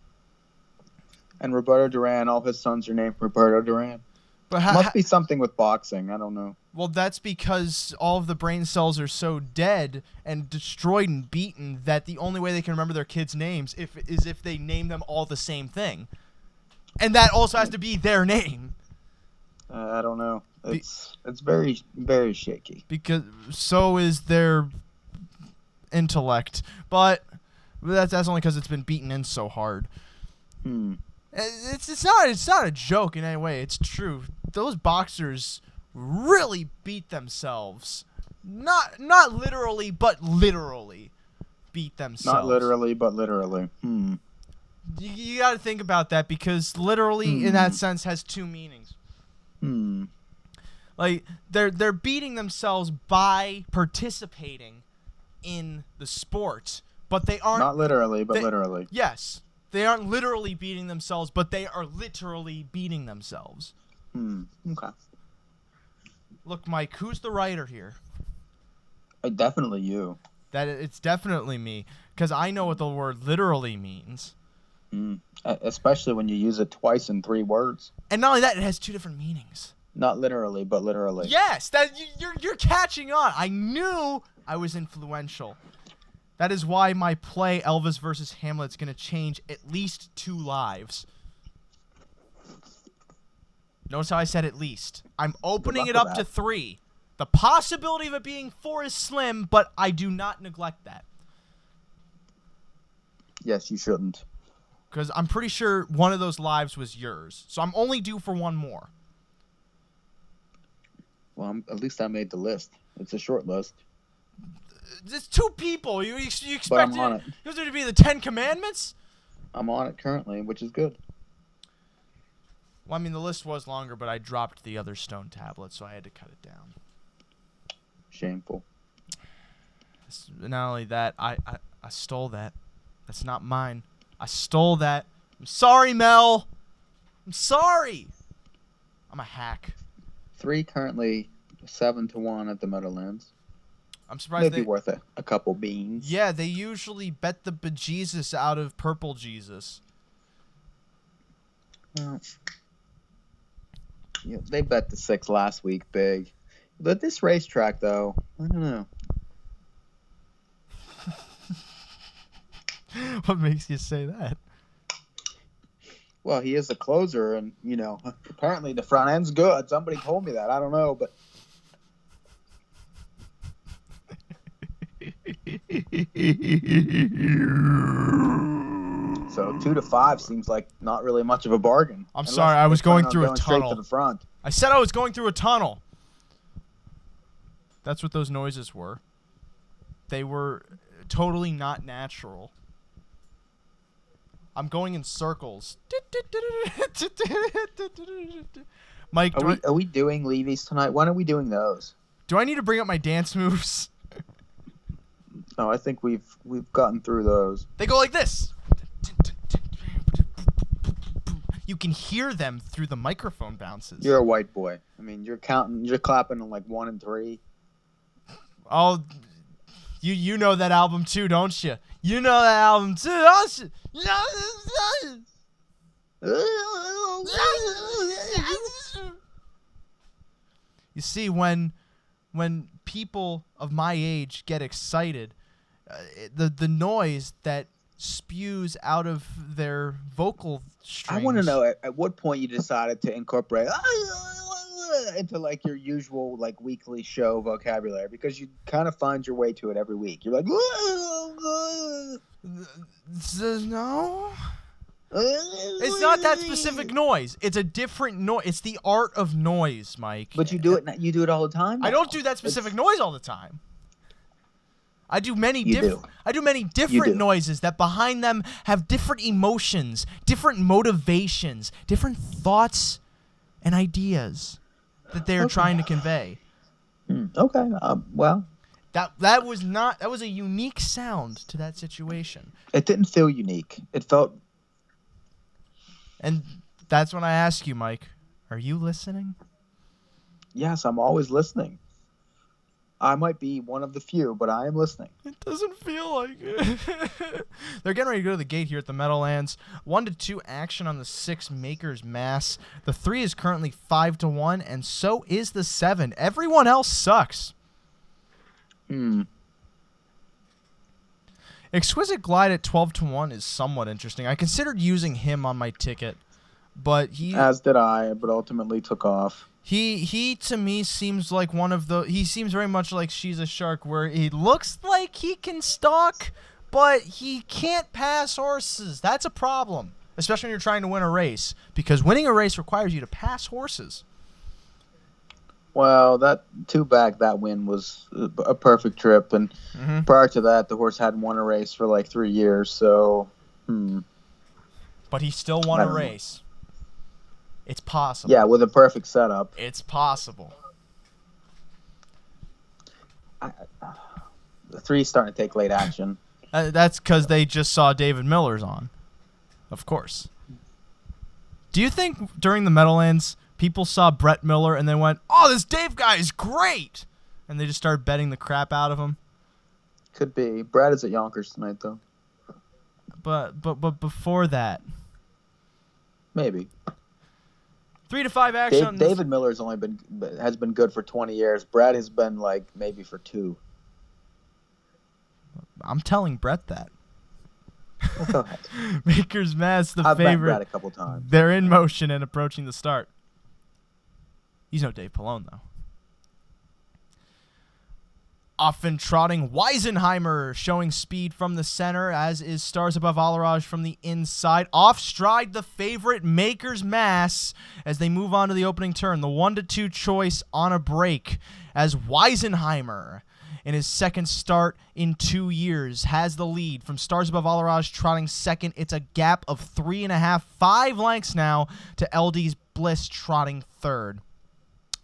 And Roberto Duran, all his sons are named Roberto Duran. But must be something with boxing. I don't know. Well, that's because all of the brain cells are so dead and destroyed and beaten that the only way they can remember their kids' names is if they name them all the same thing. And that also has to be their name. I don't know. It's very, very shaky. Because so is their intellect. But that's only because it's been beaten in so hard. It's not a joke in any way. It's true. Those boxers really beat themselves. Not literally, but literally beat themselves. Not literally, but literally. You got to think about that because literally in that sense has 2 meanings. Like they're beating themselves by participating in the sport, but they aren't. Not literally, but literally. Yes. They aren't literally beating themselves, but they are literally beating themselves. Okay. Look, Mike, who's the writer here? Definitely you. It's definitely me, because I know what the word literally means. Especially when you use it twice in 3 words. And not only that, it has 2 different meanings. Not literally, but literally. Yes, that you're catching on. I knew I was influential. That is why my play Elvis versus Hamlet is going to change at least 2 lives. Notice how I said at least. I'm opening it up to 3. The possibility of it being 4 is slim, but I do not neglect that. Yes, you shouldn't. Because I'm pretty sure one of those lives was yours. So I'm only due for 1 more. Well, at least I made the list. It's a short list. It's 2 people. You expect But I'm on it. It to be the 10 Commandments? I'm on it currently, which is good. Well, I mean, the list was longer, but I dropped the other stone tablet, so I had to cut it down. Shameful. Not only that, I stole that. That's not mine. I stole that. I'm sorry, Mel. I'm sorry. I'm a hack. 3 currently 7-1 at the Meadowlands. I'm surprised Maybe worth a couple beans. Yeah, they usually bet the bejesus out of Purple Jesus. Well, they bet the 6 last week big. But this racetrack, though, I don't know. What makes you say that? Well, he is the closer, and, apparently the front end's good. Somebody told me that. I don't know, but... So 2-5 seems like not really much of a bargain. I'm sorry, I was going through a tunnel. Straight to the front. I said I was going through a tunnel. That's what those noises were. They were totally not natural. I'm going in circles. Mike, are we doing Levy's tonight? When are we doing those? Do I need to bring up my dance moves? No, I think we've gotten through those. They go like this. You can hear them through the microphone bounces. You're a white boy. I mean, you're clapping on like 1 and 3. Oh, you know that album too, don't you? You know that album too, don't you? You see, when people of my age get excited, the noise that spews out of their vocal strings. I want to know at what point you decided to incorporate into like your usual like weekly show vocabulary, because you kind of find your way to it every week. You're like, no, it's not that specific noise. It's a different noise. It's the art of noise, Mike. But you do it all the time. I don't do that specific noise all the time. I do many different noises that behind them have different emotions, different motivations, different thoughts and ideas that they are trying to convey. Okay. Well, that was a unique sound to that situation. It didn't feel unique. It felt. And that's when I ask you, Mike, are you listening? Yes, I'm always listening. I might be one of the few, but I am listening. It doesn't feel like it. They're getting ready to go to the gate here at the Meadowlands. 1-2 action on the 6 Maker's Mass. The 3 is currently 5-1, and so is the 7. Everyone else sucks. Exquisite Glide at 12-1 is somewhat interesting. I considered using him on my ticket, but as did I, but ultimately took off. He to me seems like he seems very much like She's a Shark, where he looks like he can stalk, but he can't pass horses. That's a problem, especially when you're trying to win a race, because winning a race requires you to pass horses. Well, that win was a perfect trip, and prior to that, the horse hadn't won a race for like 3 years, so. But he still won a race. It's possible. Yeah, with a perfect setup. It's possible. The 3's starting to take late action. That's because they just saw David Miller's on. Of course. Do you think during the Meadowlands, people saw Brett Miller and they went, "Oh, this Dave guy is great," and they just started betting the crap out of him? Could be. Brad is at Yonkers tonight, though. But before that, maybe. 3-5 action. David Miller has been good for 20 years. Brad has been like maybe for 2. I'm telling Brett that. Well, go ahead. Maker's Mass, the I've favorite. met Brad a couple times. They're in motion and approaching the start. He's no Dave Pallone, though. Often trotting Weisenheimer, showing speed from the center, as is Stars Above Alaraj from the inside. Off stride, the favorite Maker's Mass, as they move on to the opening turn. The 1-2 choice on a break, as Weisenheimer, in his second start in 2 years, has the lead from Stars Above Alaraj trotting second. It's a gap of 3.5, 5 lengths now to LD's Bliss trotting third.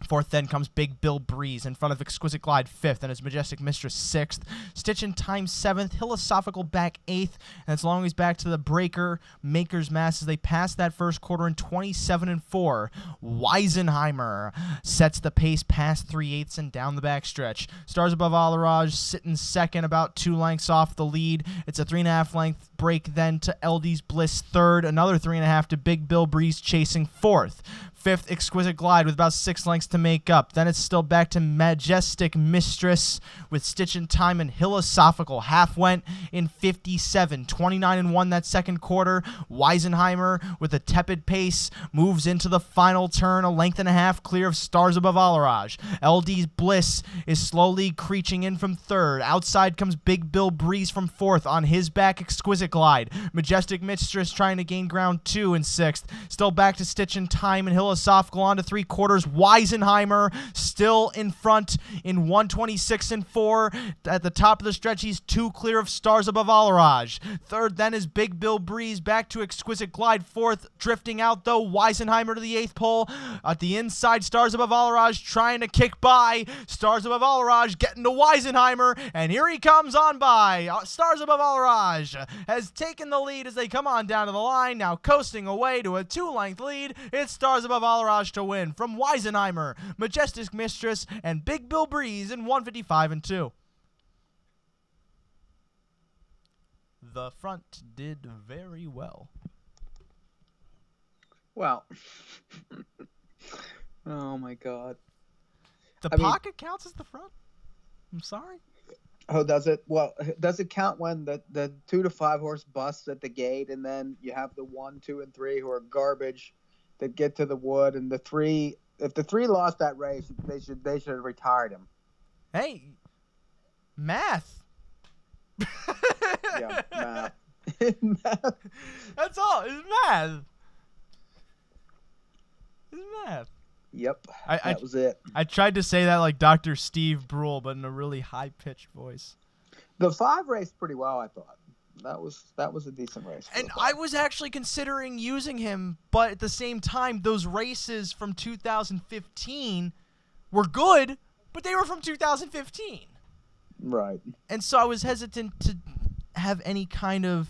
Fourth then comes Big Bill Breeze in front of Exquisite Glide 5th and his Majestic Mistress 6th. Stitch in Time 7th, Philosophical back 8th, and it's long as back to the breaker. Maker's Mass as they pass that first quarter in 27-4. Weisenheimer sets the pace past 3/8 and down the backstretch. Stars Above Alaraj sitting second, about 2 lengths off the lead. It's a 3.5 length break then to LD's Bliss third, another 3.5 to Big Bill Breeze chasing fourth. 5th, Exquisite Glide with about 6 lengths to make up. Then it's still back to Majestic Mistress with Stitch in Time and Philosophical. Half went in 57. 29-1 that second quarter. Weisenheimer with a tepid pace moves into the final turn, a length and a half clear of Stars Above Alaraj. LD's Bliss is slowly creeping in from third. Outside comes Big Bill Breeze from fourth. On his back, Exquisite Exquisite Glide. Majestic Mistress trying to gain ground 2 in 6th. Still back to Stitch in Time and Philosophical on to 3/4. Weisenheimer still in front in 126 and 4. At the top of the stretch, he's 2 clear of Stars Above Alarage. Third then is Big Bill Breeze back to Exquisite Glide. 4th, drifting out though, Weisenheimer to the 8th pole. At the inside, Stars Above Alarage trying to kick by. Stars Above Alarage getting to Weisenheimer, and here he comes on by. Stars Above Alarage has taken the lead as they come on down to the line, now coasting away to a 2-length lead. It's Stars Above Alarage to win from Weisenheimer, Majestic Mistress, and Big Bill Breeze in 155 and 2. The front did very well. Well, oh my God. The pocket counts as the front? I'm sorry. Oh, does it? Well, does it count when the 2 to 5 horse busts at the gate, and then you have the 1, 2, and 3 who are garbage that get to the wood, and the 3? If the 3 lost that race, they should have retired him. Hey, math. Yeah, math. That's all. It's math. It's math. Yep, that was it. I tried to say that like Dr. Steve Brule, but in a really high-pitched voice. The 5 raced pretty well, I thought. That was a decent race. And I was actually considering using him, but at the same time, those races from 2015 were good, but they were from 2015. Right. And so I was hesitant to have any kind of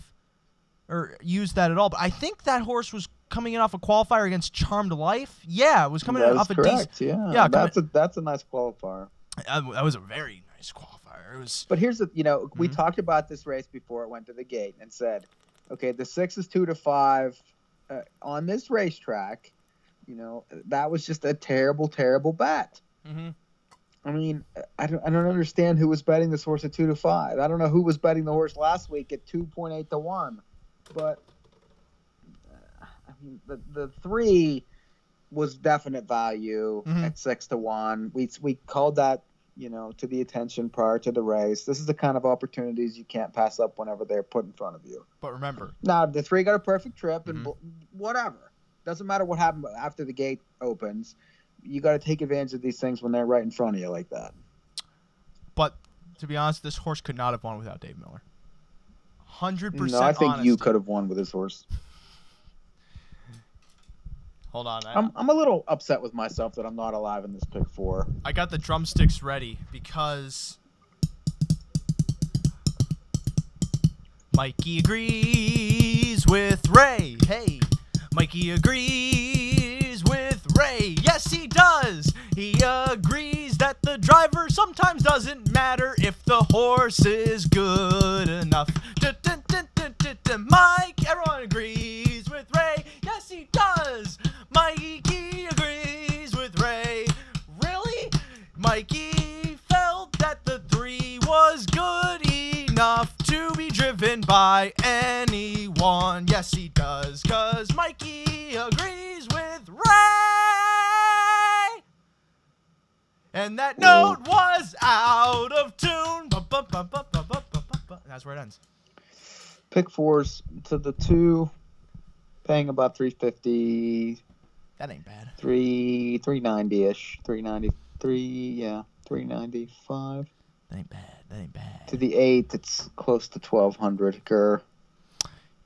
or use that at all. But I think that horse was coming in off a qualifier against Charmed Life. Yeah, it was coming in off a decent. Yeah, that's a nice qualifier. That was a very nice qualifier. It was. But here's the we talked about this race before it went to the gate and said, okay, the 6 is 2 to 5 on this racetrack. That was just a terrible, terrible bet. Mm-hmm. I mean, I don't understand who was betting this horse at 2 to 5. I don't know who was betting the horse last week at 2.8 to 1, but I mean, the 3 was definite value at 6 to 1. We called that, to the attention prior to the race. This is the kind of opportunities you can't pass up whenever they're put in front of you. But remember, now the 3 got a perfect trip, and whatever. Doesn't matter what happened after the gate opens. You got to take advantage of these things when they're right in front of you like that. But to be honest, this horse could not have won without Dave Miller. 100%. No, I think you could have won with this horse. Hold on. I'm a little upset with myself that I'm not alive in this pick 4. I got the drumsticks ready because Mikey agrees with Ray. Hey, Mikey agrees with Ray. Yes, he does. He agrees that the driver sometimes doesn't matter if the horse is good enough. Mike, everyone agrees with Ray. Yes, he does. Mikey agrees with Ray. Really? Mikey felt that the 3 was good enough to be driven by anyone. Yes, he does, 'cause Mikey agrees with Ray. And that note was out of tune. That's where it ends. Pick 4s to the 2, paying about $350. That ain't bad. 390-ish, 393, yeah, 395. That ain't bad. That ain't bad. To the 8, it's close to 1,200. Grr.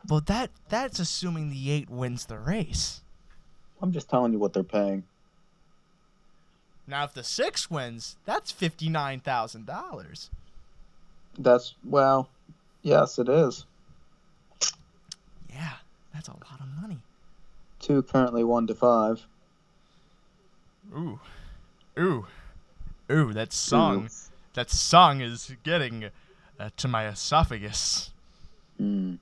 Well, that's assuming the 8 wins the race. I'm just telling you what they're paying. Now, if the 6 wins, that's $59,000. Yes, it is. Yeah, that's a lot of money. 2 currently 1 to 5. Ooh, that song. That song is getting to my esophagus. Shameful.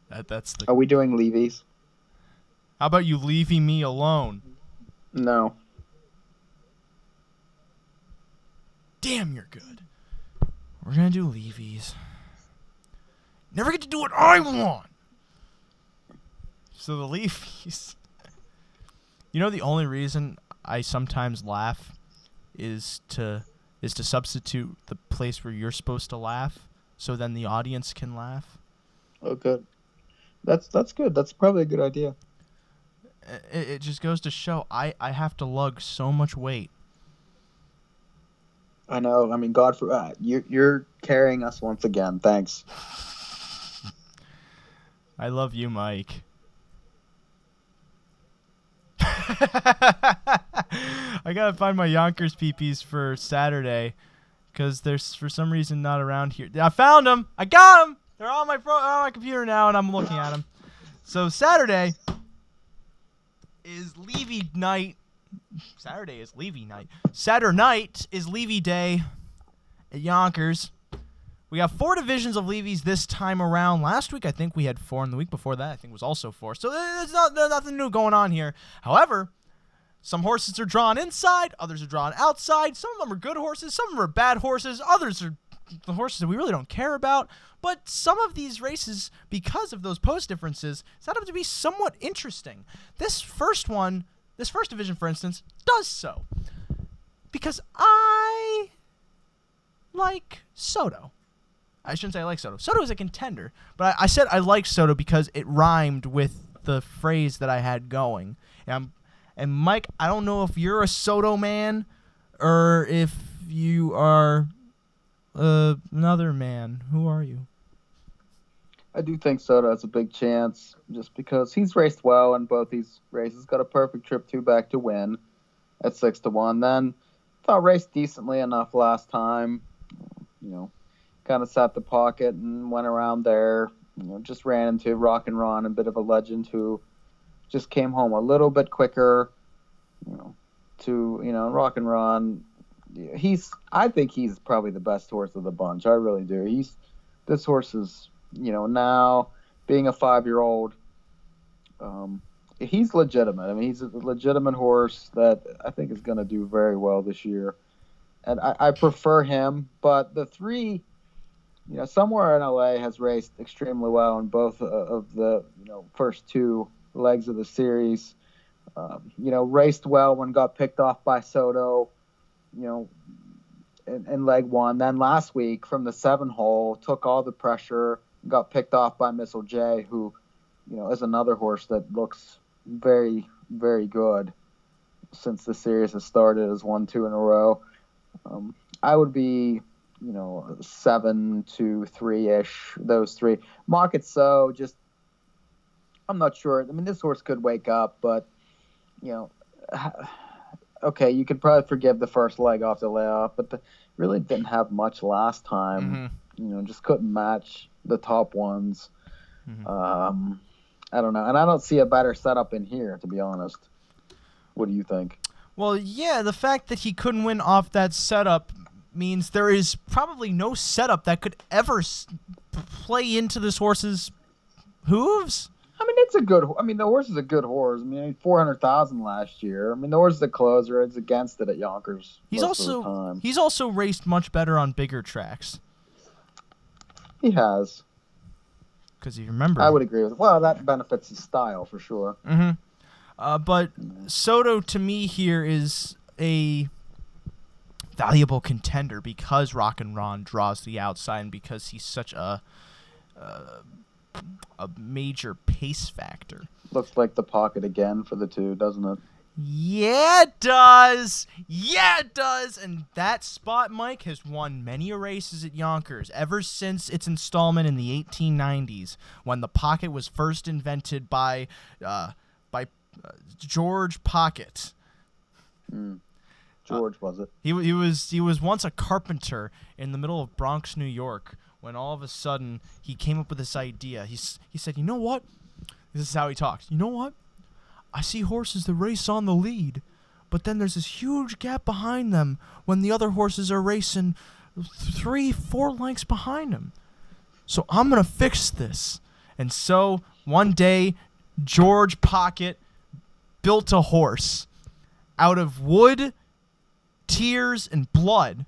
That's the. Are we doing Levy's? How about you leaving me alone? No. Damn, you're good. We're gonna do Levy's. Never get to do what I want. So the Levy's. The only reason I sometimes laugh is to substitute the place where you're supposed to laugh so then the audience can laugh. Oh, good. That's good. That's probably a good idea. It just goes to show I have to lug so much weight. I know. I mean, God, for you're carrying us once again. Thanks. I love you, Mike. I gotta find my Yonkers peepees for Saturday, because they're for some reason not around here. I found them. I got them. They're on my computer now, and I'm looking at them. So Saturday is Levy night. Saturday is Levy night. Saturday night is Levy day at Yonkers. We got 4 divisions of Levies this time around. Last week, I think we had 4, and the week before that, I think was also 4. So there's nothing new going on here. However, some horses are drawn inside, others are drawn outside. Some of them are good horses, some of them are bad horses, others are the horses that we really don't care about. But some of these races, because of those post differences, set up to be somewhat interesting. This first division, for instance, does so. Because I like Soto. I shouldn't say I like Soto. Soto is a contender, but I said I like Soto because it rhymed with the phrase that I had going. And Mike, I don't know if you're a Soto man or if you are another man. Who are you? I do think Soto has a big chance just because he's raced well in both these races. Got a perfect trip 2 back to win at 6-1. Then thought raced decently enough last time. Kind of sat the pocket and went around there. Just ran into Rock and Ron, a bit of a legend who just came home a little bit quicker. Rock and Ron. I think he's probably the best horse of the bunch. I really do. This horse is, now being a 5-year-old, he's legitimate. I mean, he's a legitimate horse that I think is going to do very well this year. And I prefer him, but the 3, somewhere in LA has raced extremely well in both of the, first 2 legs of the series. Raced well when got picked off by Soto, in leg 1. Then last week from the 7 hole, took all the pressure, got picked off by Missile J, who, is another horse that looks very, very good since the series has started, has won 2 in a row. I would be, 7-3-ish, those 3. Market so just, I'm not sure. I mean, this horse could wake up, but, okay, you could probably forgive the first leg off the layoff, but really didn't have much last time. Mm-hmm. Just couldn't match the top ones. Mm-hmm. I don't know. And I don't see a better setup in here, to be honest. What do you think? Well, yeah, the fact that he couldn't win off that setup means there is probably no setup that could ever play into this horse's hooves. I mean, the horse is a good horse. I mean, 400,000 last year. I mean, the horse is a closer. It's against it at Yonkers. He's also raced much better on bigger tracks. He has. Because you remember, I would agree with it. Well, that benefits his style for sure. Mm-hmm. But Soto to me here is a valuable contender because Rock and Ron draws the outside and because he's such a major pace factor. Looks like the pocket again for the 2, doesn't it? Yeah, it does. Yeah, it does. And that spot, Mike, has won many races at Yonkers ever since its installment in the 1890s when the pocket was first invented by George Pocket. George, was it? He was once a carpenter in the middle of Bronx, New York, when all of a sudden he came up with this idea. He said, you know what? This is how he talks. You know what? I see horses that race on the lead, but then there's this huge gap behind them when the other horses are racing 3-4 lengths behind them. So I'm going to fix this. And so one day, George Pocket built a horse out of wood, tears, and blood,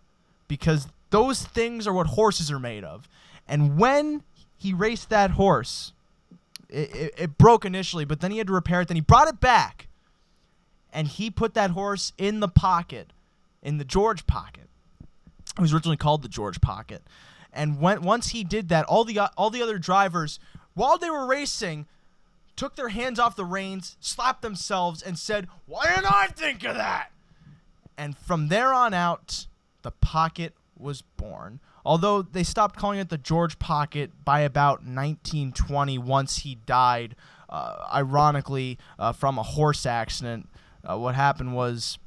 because those things are what horses are made of. And when he raced that horse, it broke initially, but then he had to repair it. Then he brought it back, and he put that horse in the pocket, in the George Pocket. It was originally called the George Pocket. And once he did that, all the other drivers, while they were racing, took their hands off the reins, slapped themselves, and said, "Why didn't I think of that?" And from there on out, the Pocket was born. Although they stopped calling it the George Pocket by about 1920 once he died, ironically, from a horse accident. What happened was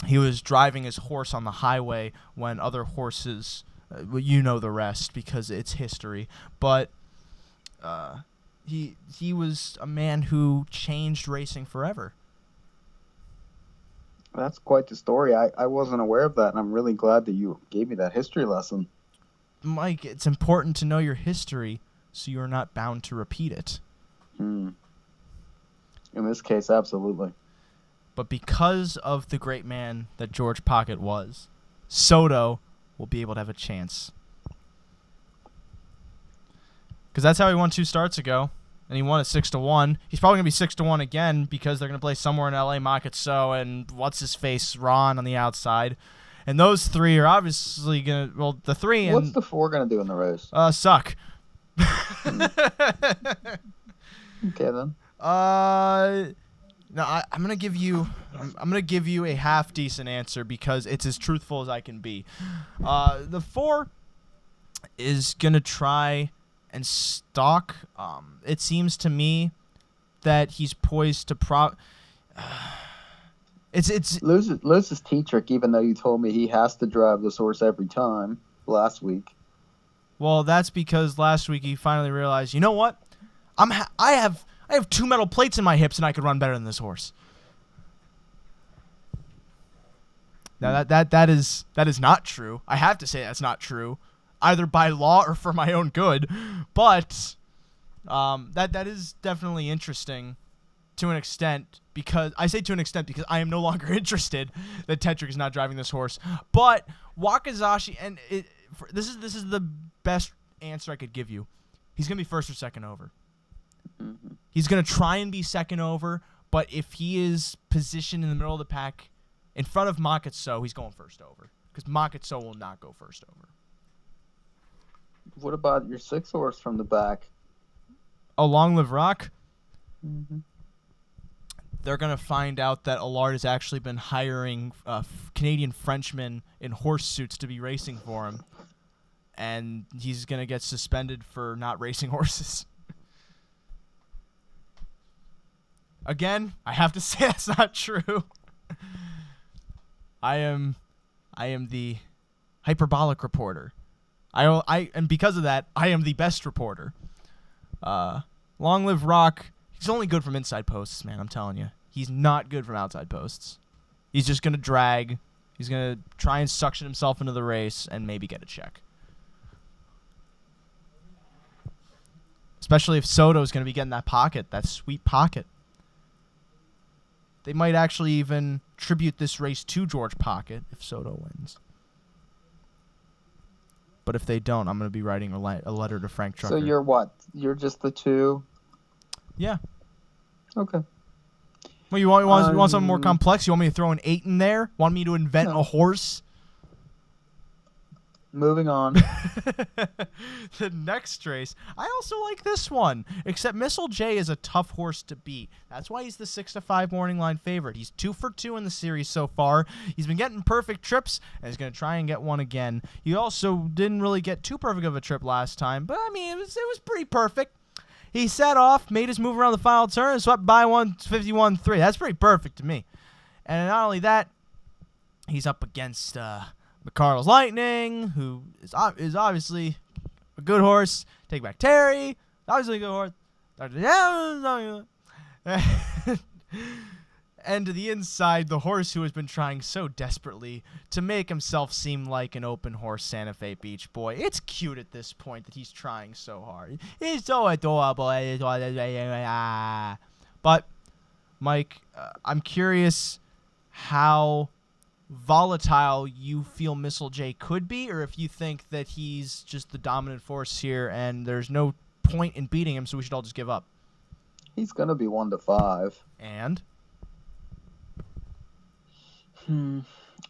he was driving his horse on the highway when other horses, you know the rest because it's history, but he was a man who changed racing forever. That's quite the story. I wasn't aware of that, and I'm really glad that you gave me that history lesson. Mike, it's important to know your history so you're not bound to repeat it. In this case, absolutely. But because of the great man that George Pocket was, Soto will be able to have a chance. Because that's how he won 2 starts ago, and he won at 6-1. He's probably going to be 6-1 again because they're going to play somewhere in L.A. Makatso and what's-his-face, Ron on the outside. And those 3 are obviously going to, well, the 3 and... What's the 4 going to do in the race? Suck. Okay, then. No, I'm gonna give you a half decent answer because it's as truthful as I can be. The 4 is gonna try and stalk. It seems to me that he's poised to lose his T-trick, even though you told me he has to drive this horse every time last week. Well, that's because last week he finally realized, you know what? I have 2 metal plates in my hips and I could run better than this horse. Now that is not true. I have to say that's not true, either by law or for my own good. But that is definitely interesting to an extent, because I say to an extent because I am no longer interested that Tetrick is not driving this horse. But Wakazashi, and this is the best answer I could give you. He's gonna be first or second over. Mm-hmm. He's going to try and be second over, but if he is positioned in the middle of the pack in front of Makatso, he's going first over, because Makatso will not go first over. What about your 6 horse from the back? Oh, Long Live Rock? Mm-hmm. They're going to find out that Allard has actually been hiring Canadian Frenchmen in horse suits to be racing for him, and he's going to get suspended for not racing horses. Again, I have to say that's not true. I am the hyperbolic reporter. And because of that, I am the best reporter. Long Live Rock. He's only good from inside posts, man. I'm telling you, he's not good from outside posts. He's just gonna drag. He's gonna try and suction himself into the race and maybe get a check. Especially if Soto's gonna be getting that pocket, that sweet pocket. They might actually even tribute this race to George Pocket if Soto wins. But if they don't, I'm going to be writing a letter to Frank Trucker. So you're what? You're just the 2? Yeah. Okay. Well, you want something more complex? You want me to throw an 8 in there? Want me to invent a horse? Moving on. The next race, I also like this one, except Missile J is a tough horse to beat. That's why he's the 6-5 morning line favorite. He's 2 for 2 in the series so far. He's been getting perfect trips, and he's going to try and get one again. He also didn't really get too perfect of a trip last time, but I mean, it was pretty perfect. He set off, made his move around the final turn, and swept by 151.3. That's pretty perfect to me. And not only that, he's up against McCarl's Lightning, who is obviously a good horse. Take Back Terry, obviously a good horse. And to the inside, the horse who has been trying so desperately to make himself seem like an open horse Santa Fe Beach boy. It's cute at this point that he's trying so hard. He's so adorable. But, Mike, I'm curious how volatile you feel Missile J could be, or if you think that he's just the dominant force here and there's no point in beating him, so we should all just give up. He's gonna be 1-5. And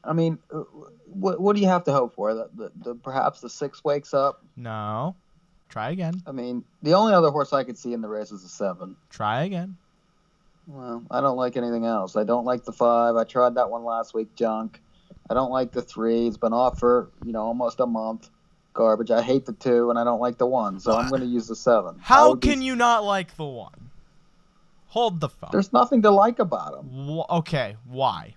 I mean, what do you have to hope for? Perhaps the 6 wakes up? No. Try again. I mean, the only other horse I could see in the race is the 7. Try again. Well, I don't like anything else. I don't like the 5. I tried that one last week, junk. I don't like the 3. It's been off for, almost a month. Garbage. I hate the 2, and I don't like the 1, so I'm going to use the 7. How can you not like the 1? Hold the phone. There's nothing to like about him. Okay, why?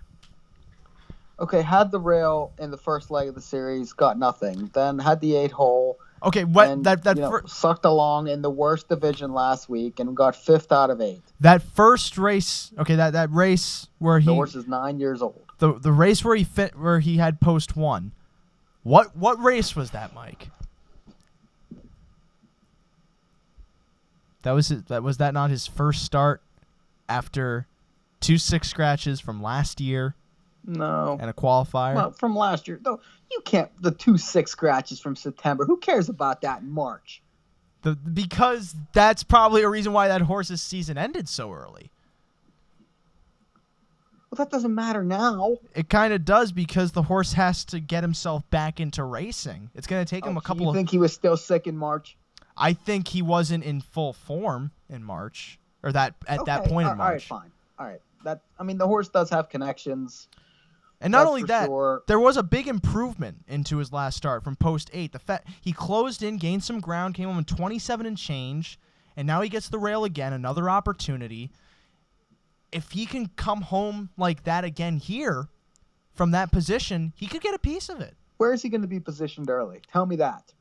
Okay, had the rail in the first leg of the series, got nothing. Then had the 8 hole. Okay, what and, sucked along in the worst division last week and got 5th out of 8. That first race, okay, that race where the horse is 9 years old. The race where he had post 1. What race was that, Mike? Was that not his first start after 2 6 scratches from last year? No. And a qualifier? Well, from last year. Though you can't the 2 6 scratches from September. Who cares about that in March? Because that's probably a reason why that horse's season ended so early. Well, that doesn't matter now. It kind of does because the horse has to get himself back into racing. It's going to take him a couple You think he was still sick in March? I think he wasn't in full form in March, or that point in March. All right, fine. All right. The horse does have connections. And not only that, there was a big improvement into his last start from post 8. He closed in, gained some ground, came home in 27 and change, and now he gets the rail again, another opportunity. If he can come home like that again here from that position, he could get a piece of it. Where is he going to be positioned early? Tell me that.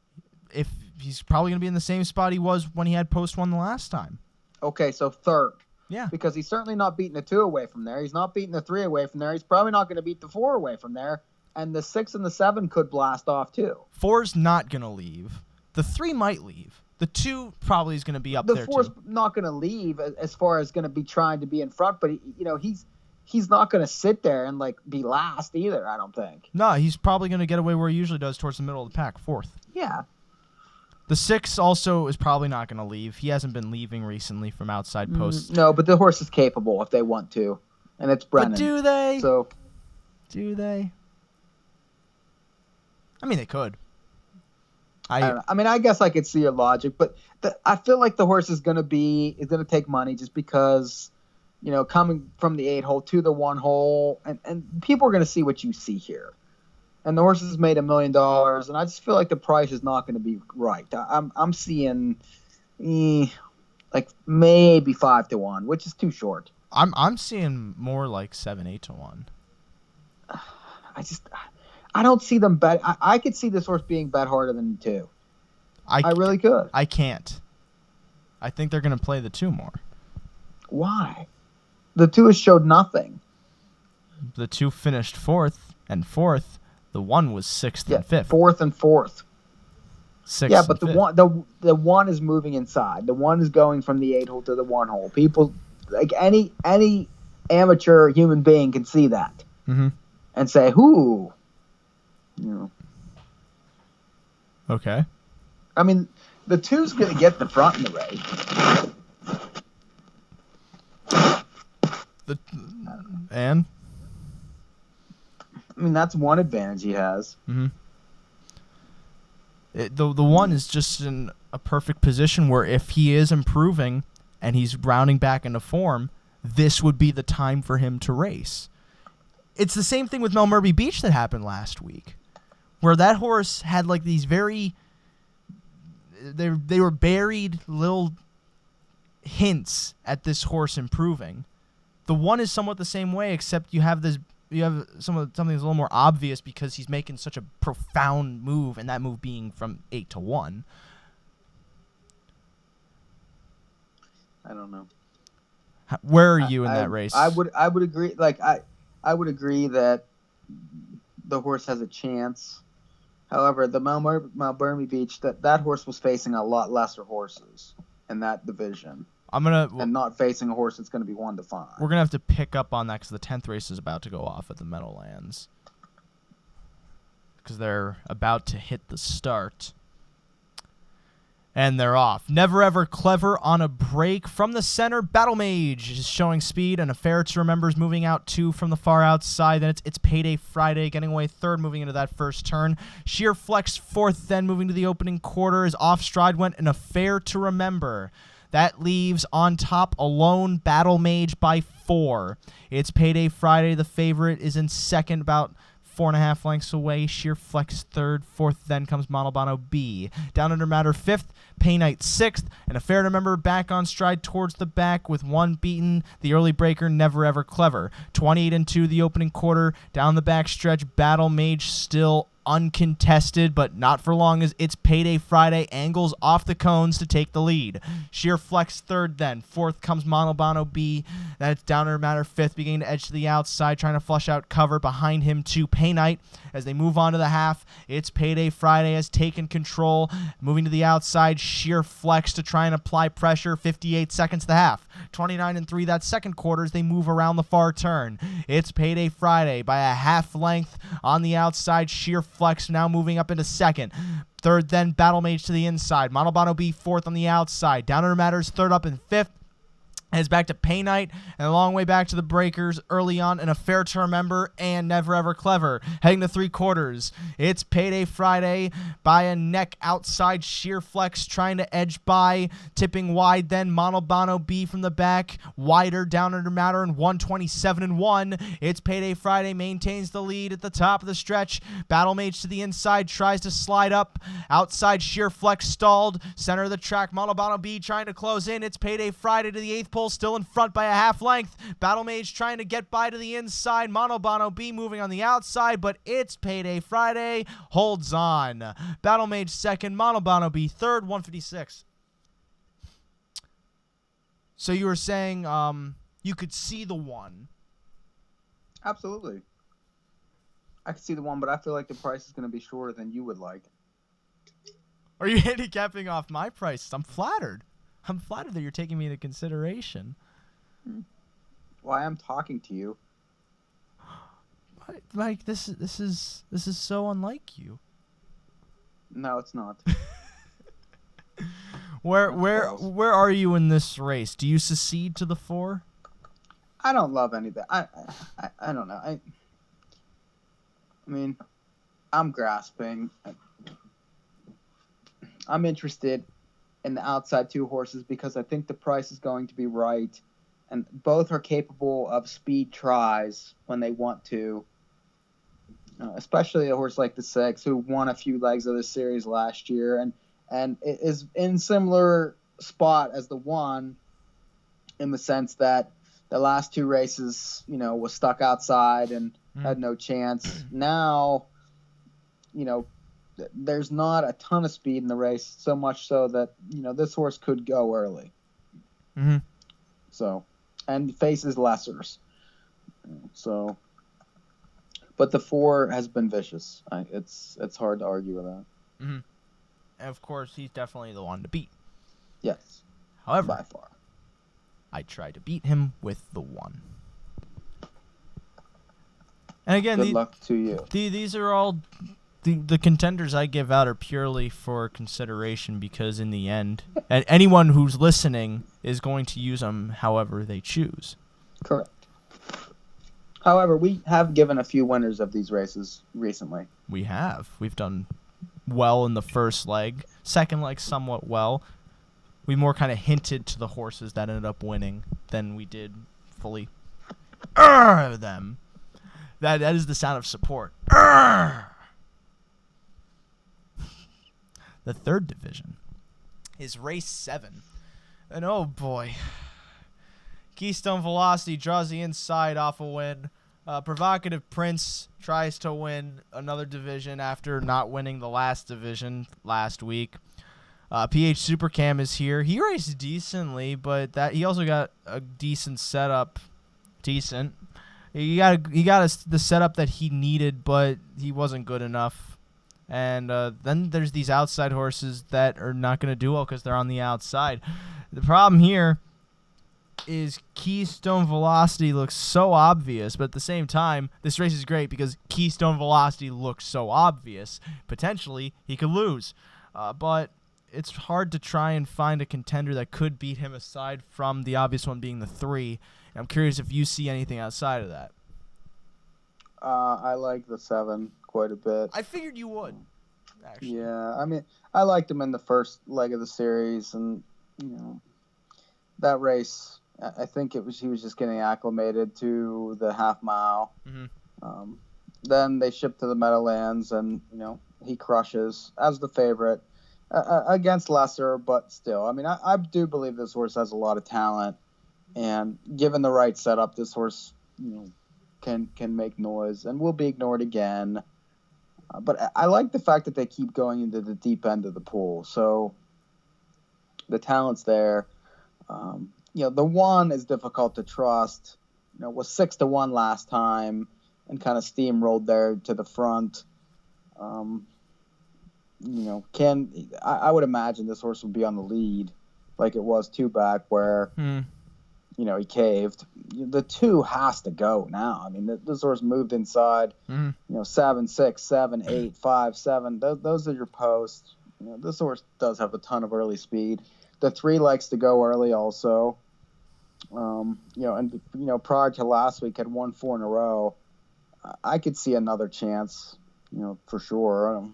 If he's probably going to be in the same spot he was when he had post 1 the last time. Okay, so 3rd. Yeah. Because he's certainly not beating the 2 away from there. He's not beating the 3 away from there. He's probably not going to beat the 4 away from there. And the 6 and the 7 could blast off too. 4's not going to leave. The 3 might leave. The 2 probably is going to be up there too. The 4's not going to leave as far as going to be trying to be in front, but he's not going to sit there and be last either, I don't think. No, he's probably going to get away where he usually does, towards the middle of the pack, 4th. Yeah. The 6 also is probably not going to leave. He hasn't been leaving recently from outside posts. No, but the horse is capable if they want to, and it's Brennan. But do they? So, do they? I mean, they could. I don't know. I mean, I guess I could see your logic, but I feel like the horse is going to take money just because, coming from the 8 hole to the 1 hole, and people are going to see what you see here. And the horse has made $1 million, and I just feel like the price is not going to be right. I'm seeing maybe 5 to 1, which is too short. I'm seeing more like 7-8 to 1. I don't see them bet. I could see this horse being bet harder than 2. I really could. I can't. I think they're going to play the 2 more. Why? The 2 has showed nothing. The 2 finished 4th and 4th. The 1 was 6th and 5th. 4th and 4th. 6th. Yeah, but the 1 is moving inside. The 1 is going from the 8 hole to the 1 hole. People, any amateur human being can see that and say, "Whoo." Okay. I mean, the 2's going to get the front in the race. And? I mean, that's one advantage he has. Mm-hmm. The 1 is just in a perfect position where if he is improving and he's rounding back into form, this would be the time for him to race. It's the same thing with Mount Beach that happened last week, where that horse had these very... They were buried little hints at this horse improving. The 1 is somewhat the same way, except you have something that's a little more obvious because he's making such a profound move, and that move being from 8 to 1. I don't know. Where are you in that race? I would agree. I would agree that the horse has a chance. However, the Mount Beach, that horse was facing a lot lesser horses in that division. And not facing a horse that's going to be 1 to 5. We're going to have to pick up on that because the 10th race is about to go off at the Meadowlands. Because they're about to hit the start. And they're off. Never Ever Clever on a break from the center. Battle Mage is showing speed, and A Fair to Remember is moving out 2 from the far outside. Then it's Payday Friday, getting away 3rd, moving into that first turn. Sheer Flex 4th, then moving to the opening quarter. Is off stride went an A Fair to Remember. That leaves on top alone Battle Mage by 4. It's Payday Friday. The favorite is in second, about 4.5 lengths away. Sheer Flex 3rd. 4th, then comes Monobono B. Down Under Matter 5th. Pay Knight 6th. And A Fair to Remember back on stride towards the back with 1 beaten. The early breaker, Never Ever Clever. 28-2 the opening quarter. Down the back stretch, Battle Mage still uncontested, but not for long as it's Payday Friday. Angles off the cones to take the lead. Sheer Flex 3rd, then 4th comes Monobono B. Then it's Down Under Matter 5th, beginning to edge to the outside, trying to flush out cover behind him to Pay Knight. As they move on to the half, it's Payday Friday has taken control. Moving to the outside, Sheer Flex to try and apply pressure. 58 seconds the half. 29-3 that second quarter as they move around the far turn. It's Payday Friday by a half length on the outside. Sheer Flex now moving up into second. 3rd, then Battle Mage to the inside. Monobono B 4th on the outside. Down Under Matters 3rd up in 5th. And it's back to Pay Knight and a long way back to the breakers early on, and A Fair to Remember and Never Ever Clever. Heading to 3 quarters. It's Payday Friday by a neck outside. Sheer Flex trying to edge by, tipping wide. Then Monobono B from the back, wider. Down Under Matter and 127-1. It's Payday Friday maintains the lead at the top of the stretch. Battle Mage to the inside tries to slide up. Outside, Sheer Flex stalled. Center of the track, Monobono B trying to close in. It's Payday Friday to the 8th pole, still in front by a half length. Battle Mage trying to get by to the inside. Monobono B moving on the outside, but it's Payday Friday. Holds on. Battle Mage 2nd, Monobono B 3rd, 156. So you were saying you could see the one. Absolutely. I could see the one, but I feel like the price is going to be shorter than you would like. Are you handicapping off my prices? I'm flattered. I'm flattered that you're taking me into consideration. Well, I am talking to you. Mike, this is so unlike you. No, it's not. Where are you in this race? Do you secede to the 4? I don't love any of that. I don't know. I mean, I'm grasping. I'm interested in the outside 2 horses because I think the price is going to be right, and both are capable of speed tries when they want to. Especially a horse like the 6, who won a few legs of the series last year, and it is in similar spot as the 1, in the sense that the last 2 races, was stuck outside and had no chance. Now, there's not a ton of speed in the race, so much so that, this horse could go early. Mm-hmm. So, and faces lessers. So, but the 4 has been vicious. It's hard to argue with that. Mm-hmm. And of course, he's definitely the one to beat. Yes. However, by far, I tried to beat him with the 1. And again, good luck to you. These are all the contenders I give out are purely for consideration, because in the end, and anyone who's listening is going to use them however they choose. Correct. However, we have given a few winners of these races recently. We have. We've done well in the first leg. Second leg, somewhat well. We more kind of hinted to the horses that ended up winning than we did fully them. That is the sound of support. The 3rd division is race 7. And oh boy. Keystone Velocity draws the inside off a win. Provocative Prince tries to win another division after not winning the last division last week. PH Supercam is here. He raced decently, but he also got a decent setup. Decent. He got the setup that he needed, but he wasn't good enough. And then there's these outside horses that are not going to do well because they're on the outside. The problem here is Keystone Velocity looks so obvious, but at the same time, this race is great because Keystone Velocity looks so obvious. Potentially, he could lose. But it's hard to try and find a contender that could beat him aside from the obvious one being the 3. I'm curious if you see anything outside of that. I like the 7 quite a bit. I figured you would, actually. Yeah, I mean, I liked him in the first leg of the series, and that race, I think he was just getting acclimated to the half mile. Mm-hmm. Then they ship to the Meadowlands, and he crushes as the favorite against lesser, but still. I mean, I do believe this horse has a lot of talent, and given the right setup, this horse, can make noise and will be ignored again. But I like the fact that they keep going into the deep end of the pool. So the talent's there. The 1 is difficult to trust. Was 6-1 last time and kind of steamrolled there to the front. I would imagine this horse would be on the lead like it was 2 back where, he caved. The 2 has to go now. I mean, this horse moved inside, 7, 6, 7, 8, 5, 7. Those are your posts. This horse does have a ton of early speed. The 3 likes to go early also. Prior to last week had won 4 in a row. I could see another chance, for sure.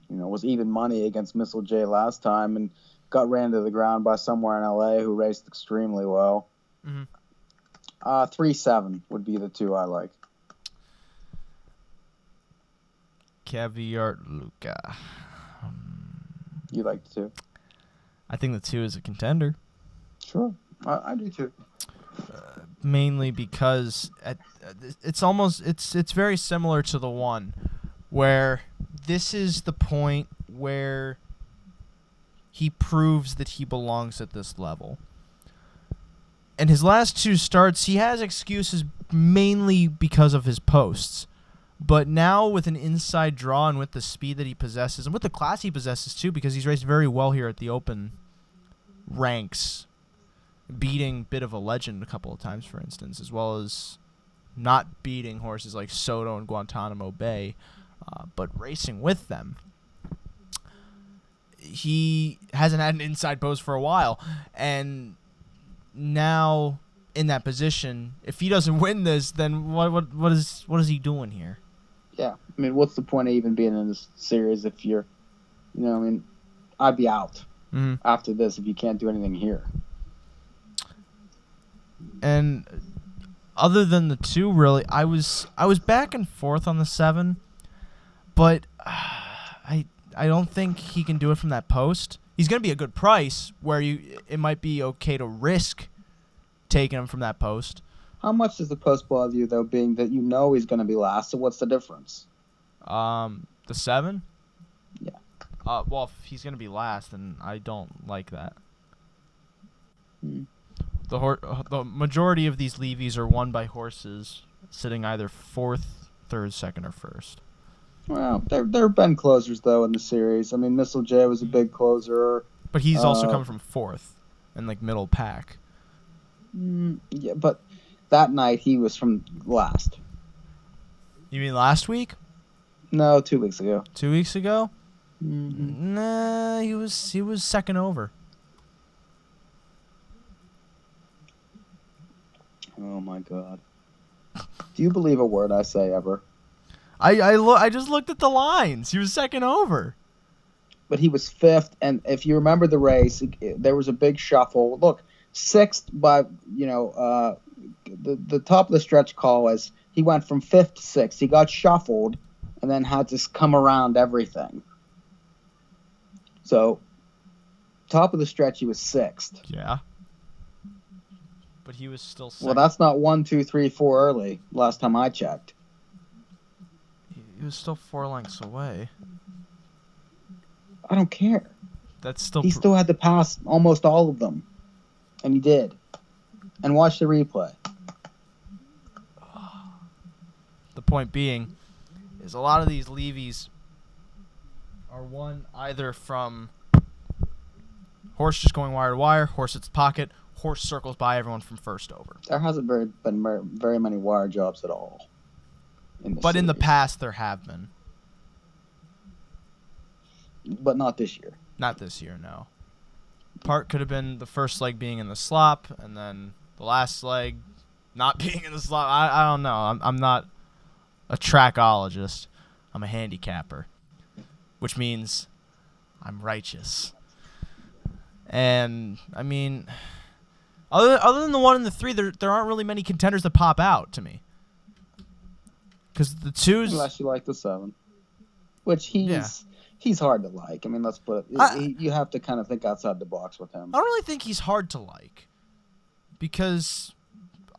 Was even money against Missile J last time and got ran to the ground by somewhere in LA who raced extremely well. 3-7 would be the 2 I like. Caviar Luca. You like the 2? I think the 2 is a contender. Sure, I do too. Mainly because it's very similar to the 1, where this is the point where he proves that he belongs at this level. And his last 2 starts, he has excuses mainly because of his posts. But now with an inside draw and with the speed that he possesses, and with the class he possesses too, because he's raced very well here at the Open ranks, beating Bit of a Legend a couple of times, for instance, as well as not beating horses like Soto and Guantanamo Bay, but racing with them. He hasn't had an inside post for a while, and now in that position, if he doesn't win this, then what is he doing here? Yeah, I mean, what's the point of even being in this series if you're, I'd be out after this if you can't do anything here. And other than the 2, really, I was back and forth on the 7, but I don't think he can do it from that post. He's going to be a good price where it might be okay to risk taking him from that post. How much does the post bother you, though, being that he's going to be last? So what's the difference? The 7? Yeah. Well, if he's going to be last, then I don't like that. The majority of these Levies are won by horses sitting either 4th, 3rd, 2nd, or 1st. Well, there have been closers, though, in the series. I mean, Missile J was a big closer. But he's also coming from 4th and, middle pack. Yeah, but that night he was from last. You mean last week? No, 2 weeks ago. 2 weeks ago? Mm-hmm. Nah, he was second over. Oh, my God. Do you believe a word I say ever? I just looked at the lines. He was second over. But he was 5th, and if you remember the race, there was a big shuffle. Look, 6th by, the top of the stretch call was he went from 5th to 6th. He got shuffled and then had to come around everything. So, top of the stretch, he was 6th. Yeah. But he was still second. Well, that's not 1, 2, 3, 4 early, last time I checked. He was still 4 lengths away. I don't care. That's still. He still had to pass almost all of them, and he did. And watch the replay. The point being, is a lot of these Levies are won either from horse just going wire to wire, horse hits the pocket, horse circles by everyone from first over. There hasn't been very many wire jobs at all. In the past, there have been. But not this year. Not this year, no. Part could have been the first leg being in the slop, and then the last leg not being in the slop. I don't know. I'm not a trackologist. I'm a handicapper, which means I'm righteous. And, I mean, other than the 1 and the 3, there aren't really many contenders that pop out to me. Because the 2s... Unless you like the 7. Which he's hard to like. I mean, let's put it... you have to kind of think outside the box with him. I don't really think he's hard to like. Because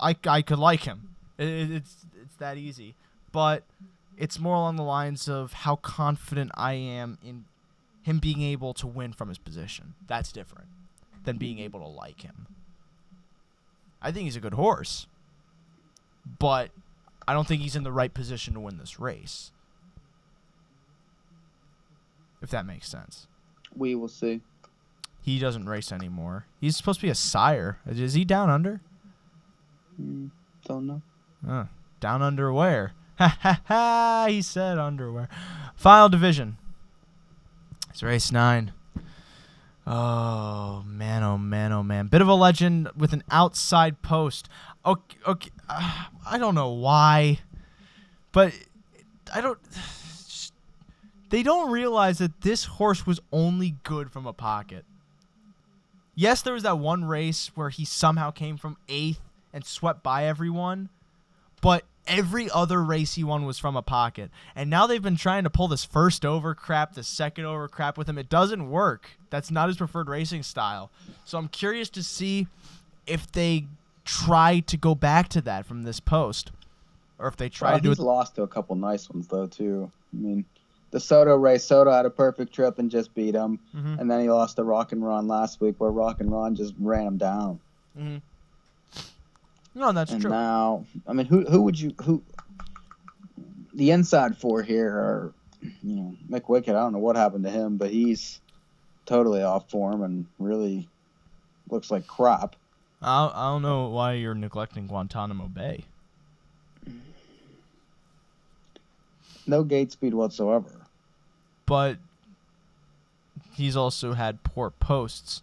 I could like him. It's that easy. But it's more along the lines of how confident I am in him being able to win from his position. That's different than being able to like him. I think he's a good horse, but I don't think he's in the right position to win this race. If that makes sense. We will see. He doesn't race anymore. He's supposed to be a sire. Is he down under? Don't know. Down under where? Ha ha ha, he said underwear. Final division. It's race 9. Oh, man, oh, man, oh, man. Bit of a legend with an outside post. Okay. I don't know why, but they don't realize that this horse was only good from a pocket. Yes, there was that one race where he somehow came from 8th and swept by everyone, but every other race he won was from a pocket. And now they've been trying to pull this first over crap, the second over crap with him. It doesn't work. That's not his preferred racing style. So I'm curious to see if they try to go back to that from this post. Or if they try to do it. He's lost to a couple nice ones, though, too. I mean, the Soto race, Soto had a perfect trip and just beat him. Mm-hmm. And then he lost to Rock and Ron last week where Rock and Ron just ran him down. Mm-hmm. No, that's true. And now, I mean, who would you the inside 4 here are, Mick Wickett. I don't know what happened to him, but he's totally off form and really looks like crap. I don't know why you're neglecting Guantanamo Bay. No gate speed whatsoever. But he's also had poor posts.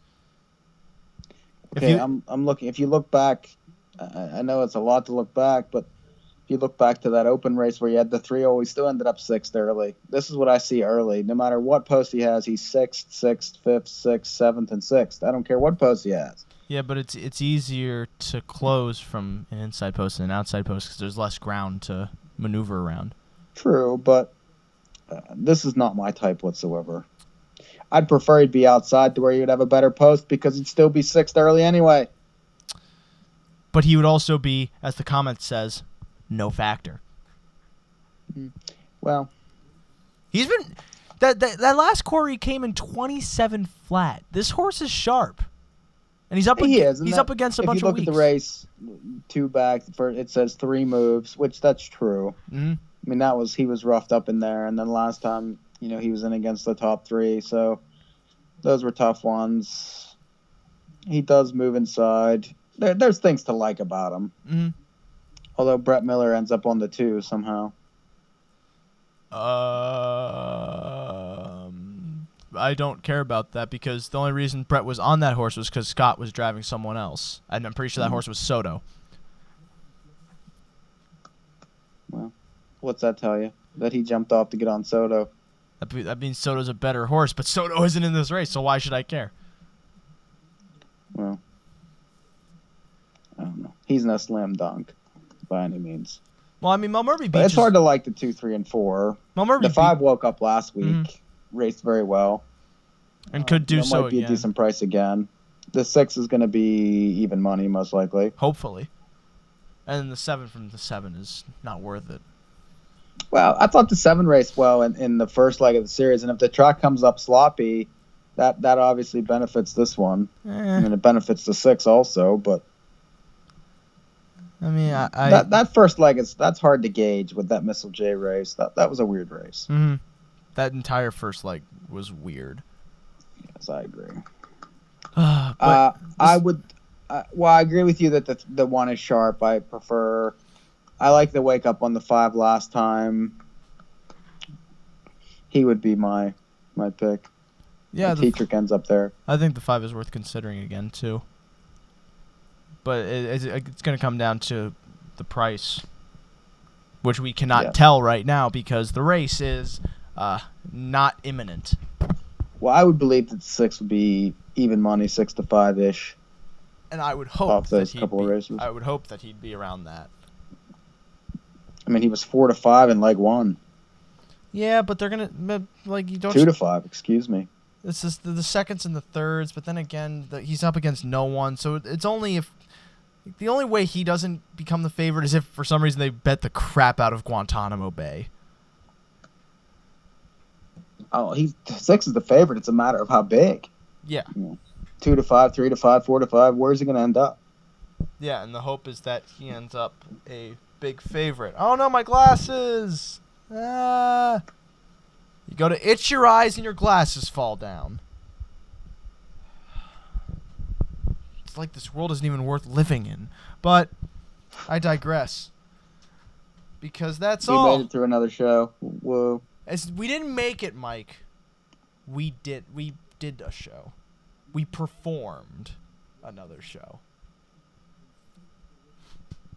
Okay, I'm looking. If you look back, I know it's a lot to look back, but if you look back to that open race where you had the 3-0, he still ended up 6th early. This is what I see early. No matter what post he has, he's 6th, 5th, 6th, 7th, and 6th. I don't care what post he has. Yeah, but it's easier to close from an inside post than an outside post because there's less ground to maneuver around. True, but this is not my type whatsoever. I'd prefer he'd be outside to where you'd have a better post because he'd still be 6th early anyway. But he would also be, as the comment says, no factor. Well, he's been that last quarter he came in 27 flat. This horse is sharp, and he's up. He's up against a bunch of weeks. If you look at the race, 2 back, it says 3 moves, which that's true. Mm-hmm. I mean, he was roughed up in there, and then last time, he was in against the top 3, so those were tough ones. He does move inside. There's things to like about him. Mm-hmm. Although Brett Miller ends up on the 2 somehow. I don't care about that because the only reason Brett was on that horse was because Scott was driving someone else. And I'm pretty sure that horse was Soto. Well, what's that tell you? That he jumped off to get on Soto. That means Soto's a better horse, but Soto isn't in this race, so why should I care? Well, I don't know. He's no slam dunk by any means. Well, I mean, Malmurby beat. But it's hard to like the 2, 3, and 4. The 5 woke up last week, raced very well, and could do so might be again. A decent price again. The 6 is going to be even money, most likely. Hopefully, and the 7 from the 7 is not worth it. Well, I thought the 7 raced well in the first leg of the series, and if the track comes up sloppy, that obviously benefits this one. I mean, it benefits the 6 also, but. I mean, that first leg that's hard to gauge with that Missile J race. That was a weird race. Mm-hmm. That entire first leg was weird. Yes, I agree. I agree with you that the 1 is sharp. I like the wake up on the 5 last time. He would be my pick. Yeah, Tetrick ends up there. I think the 5 is worth considering again too. But it's going to come down to the price, which we cannot tell right now because the race is not imminent. Well, I would believe that 6 would be even money, 6 to 5-ish. And I would hope I would hope that he'd be around that. I mean, he was 4 to 5 in leg 1. Yeah, but they're gonna you don't. 2 to 5, excuse me. This is the seconds and the thirds, but then again, he's up against no one, so it's only if the only way he doesn't become the favorite is if for some reason they bet the crap out of Guantanamo Bay. Oh, 6 is the favorite. It's a matter of how big. Yeah. 2 to 5, 3 to 5, 4 to 5. Where's he going to end up? Yeah, and the hope is that he ends up a big favorite. Oh no, my glasses! You go to itch your eyes and your glasses fall down. It's like this world isn't even worth living in. But I digress. Because that's all. We made it through another show. Whoa. We didn't make it, Mike. We did a show. We performed another show.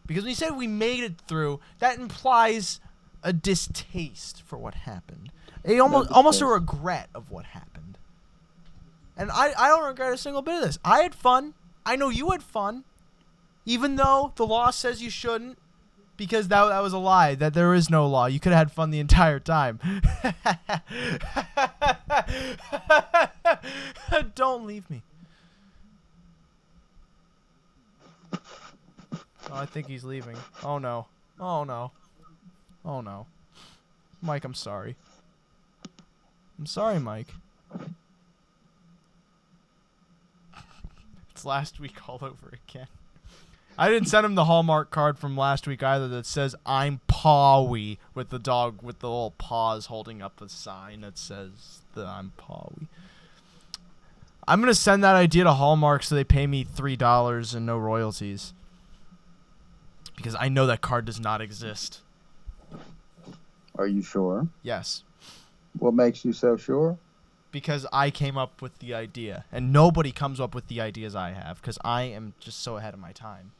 Because when you said we made it through, that implies a distaste for what happened. Almost a regret of what happened. And I don't regret a single bit of this. I had fun. I know you had fun. Even though the law says you shouldn't. Because that was a lie. That there is no law. You could have had fun the entire time. Don't leave me. Oh, I think he's leaving. Oh, no. Oh, no. Oh, no. Mike, I'm sorry. I'm sorry, Mike. It's last week all over again. I didn't send him the Hallmark card from last week either that says, I'm Pawy, with the dog with the little paws holding up a sign that says that I'm Pawy. I'm going to send that idea to Hallmark so they pay me $3 and no royalties. Because I know that card does not exist. Are you sure? Yes. What makes you so sure? Because I came up with the idea. And nobody comes up with the ideas I have. Because I am just so ahead of my time.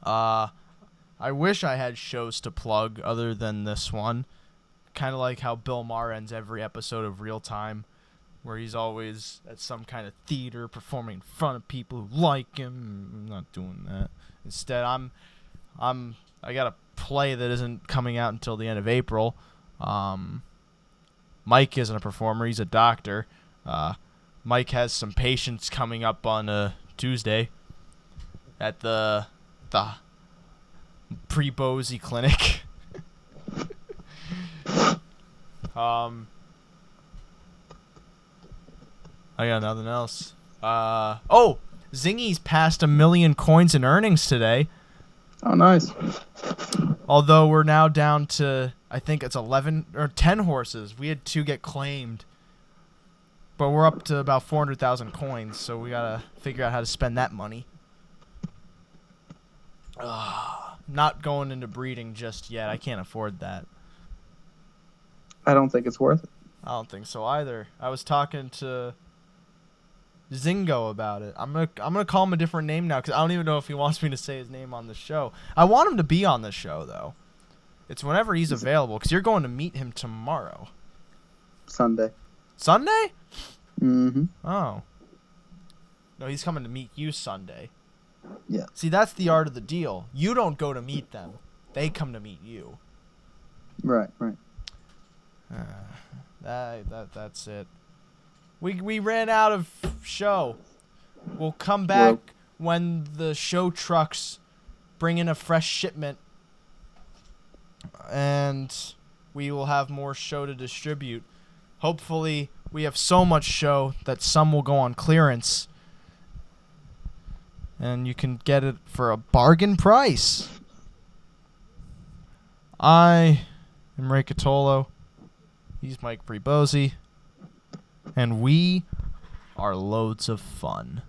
I wish I had shows to plug other than this one. Kind of like how Bill Maher ends every episode of Real Time. Where he's always at some kind of theater performing in front of people who like him. I'm not doing that. Instead, I got a play that isn't coming out until the end of April. Mike isn't a performer. He's a doctor. Mike has some patients coming up on Tuesday at the Pribozie clinic. I got nothing else. Zingy's passed 1 million coins in earnings today. Oh, nice. Although we're now down to, I think it's 11 or 10 horses. We had 2 get claimed. But we're up to about 400,000 coins, so we gotta figure out how to spend that money. Not going into breeding just yet. I can't afford that. I don't think it's worth it. I don't think so either. I was talking to Zingo about it. I'm gonna call him a different name now because I don't even know if he wants me to say his name on the show. I want him to be on the show though. It's whenever he's available because you're going to meet him tomorrow. Sunday. Sunday? Mm-hmm. Oh. No, he's coming to meet you Sunday. Yeah. See, that's the art of the deal. You don't go to meet them. They come to meet you. Right. That's it. We ran out of show. We'll come back when the show trucks bring in a fresh shipment. And we will have more show to distribute. Hopefully, we have so much show that some will go on clearance. And you can get it for a bargain price. I am Ray Cotolo. He's Mike Pribozie. And we are loads of fun.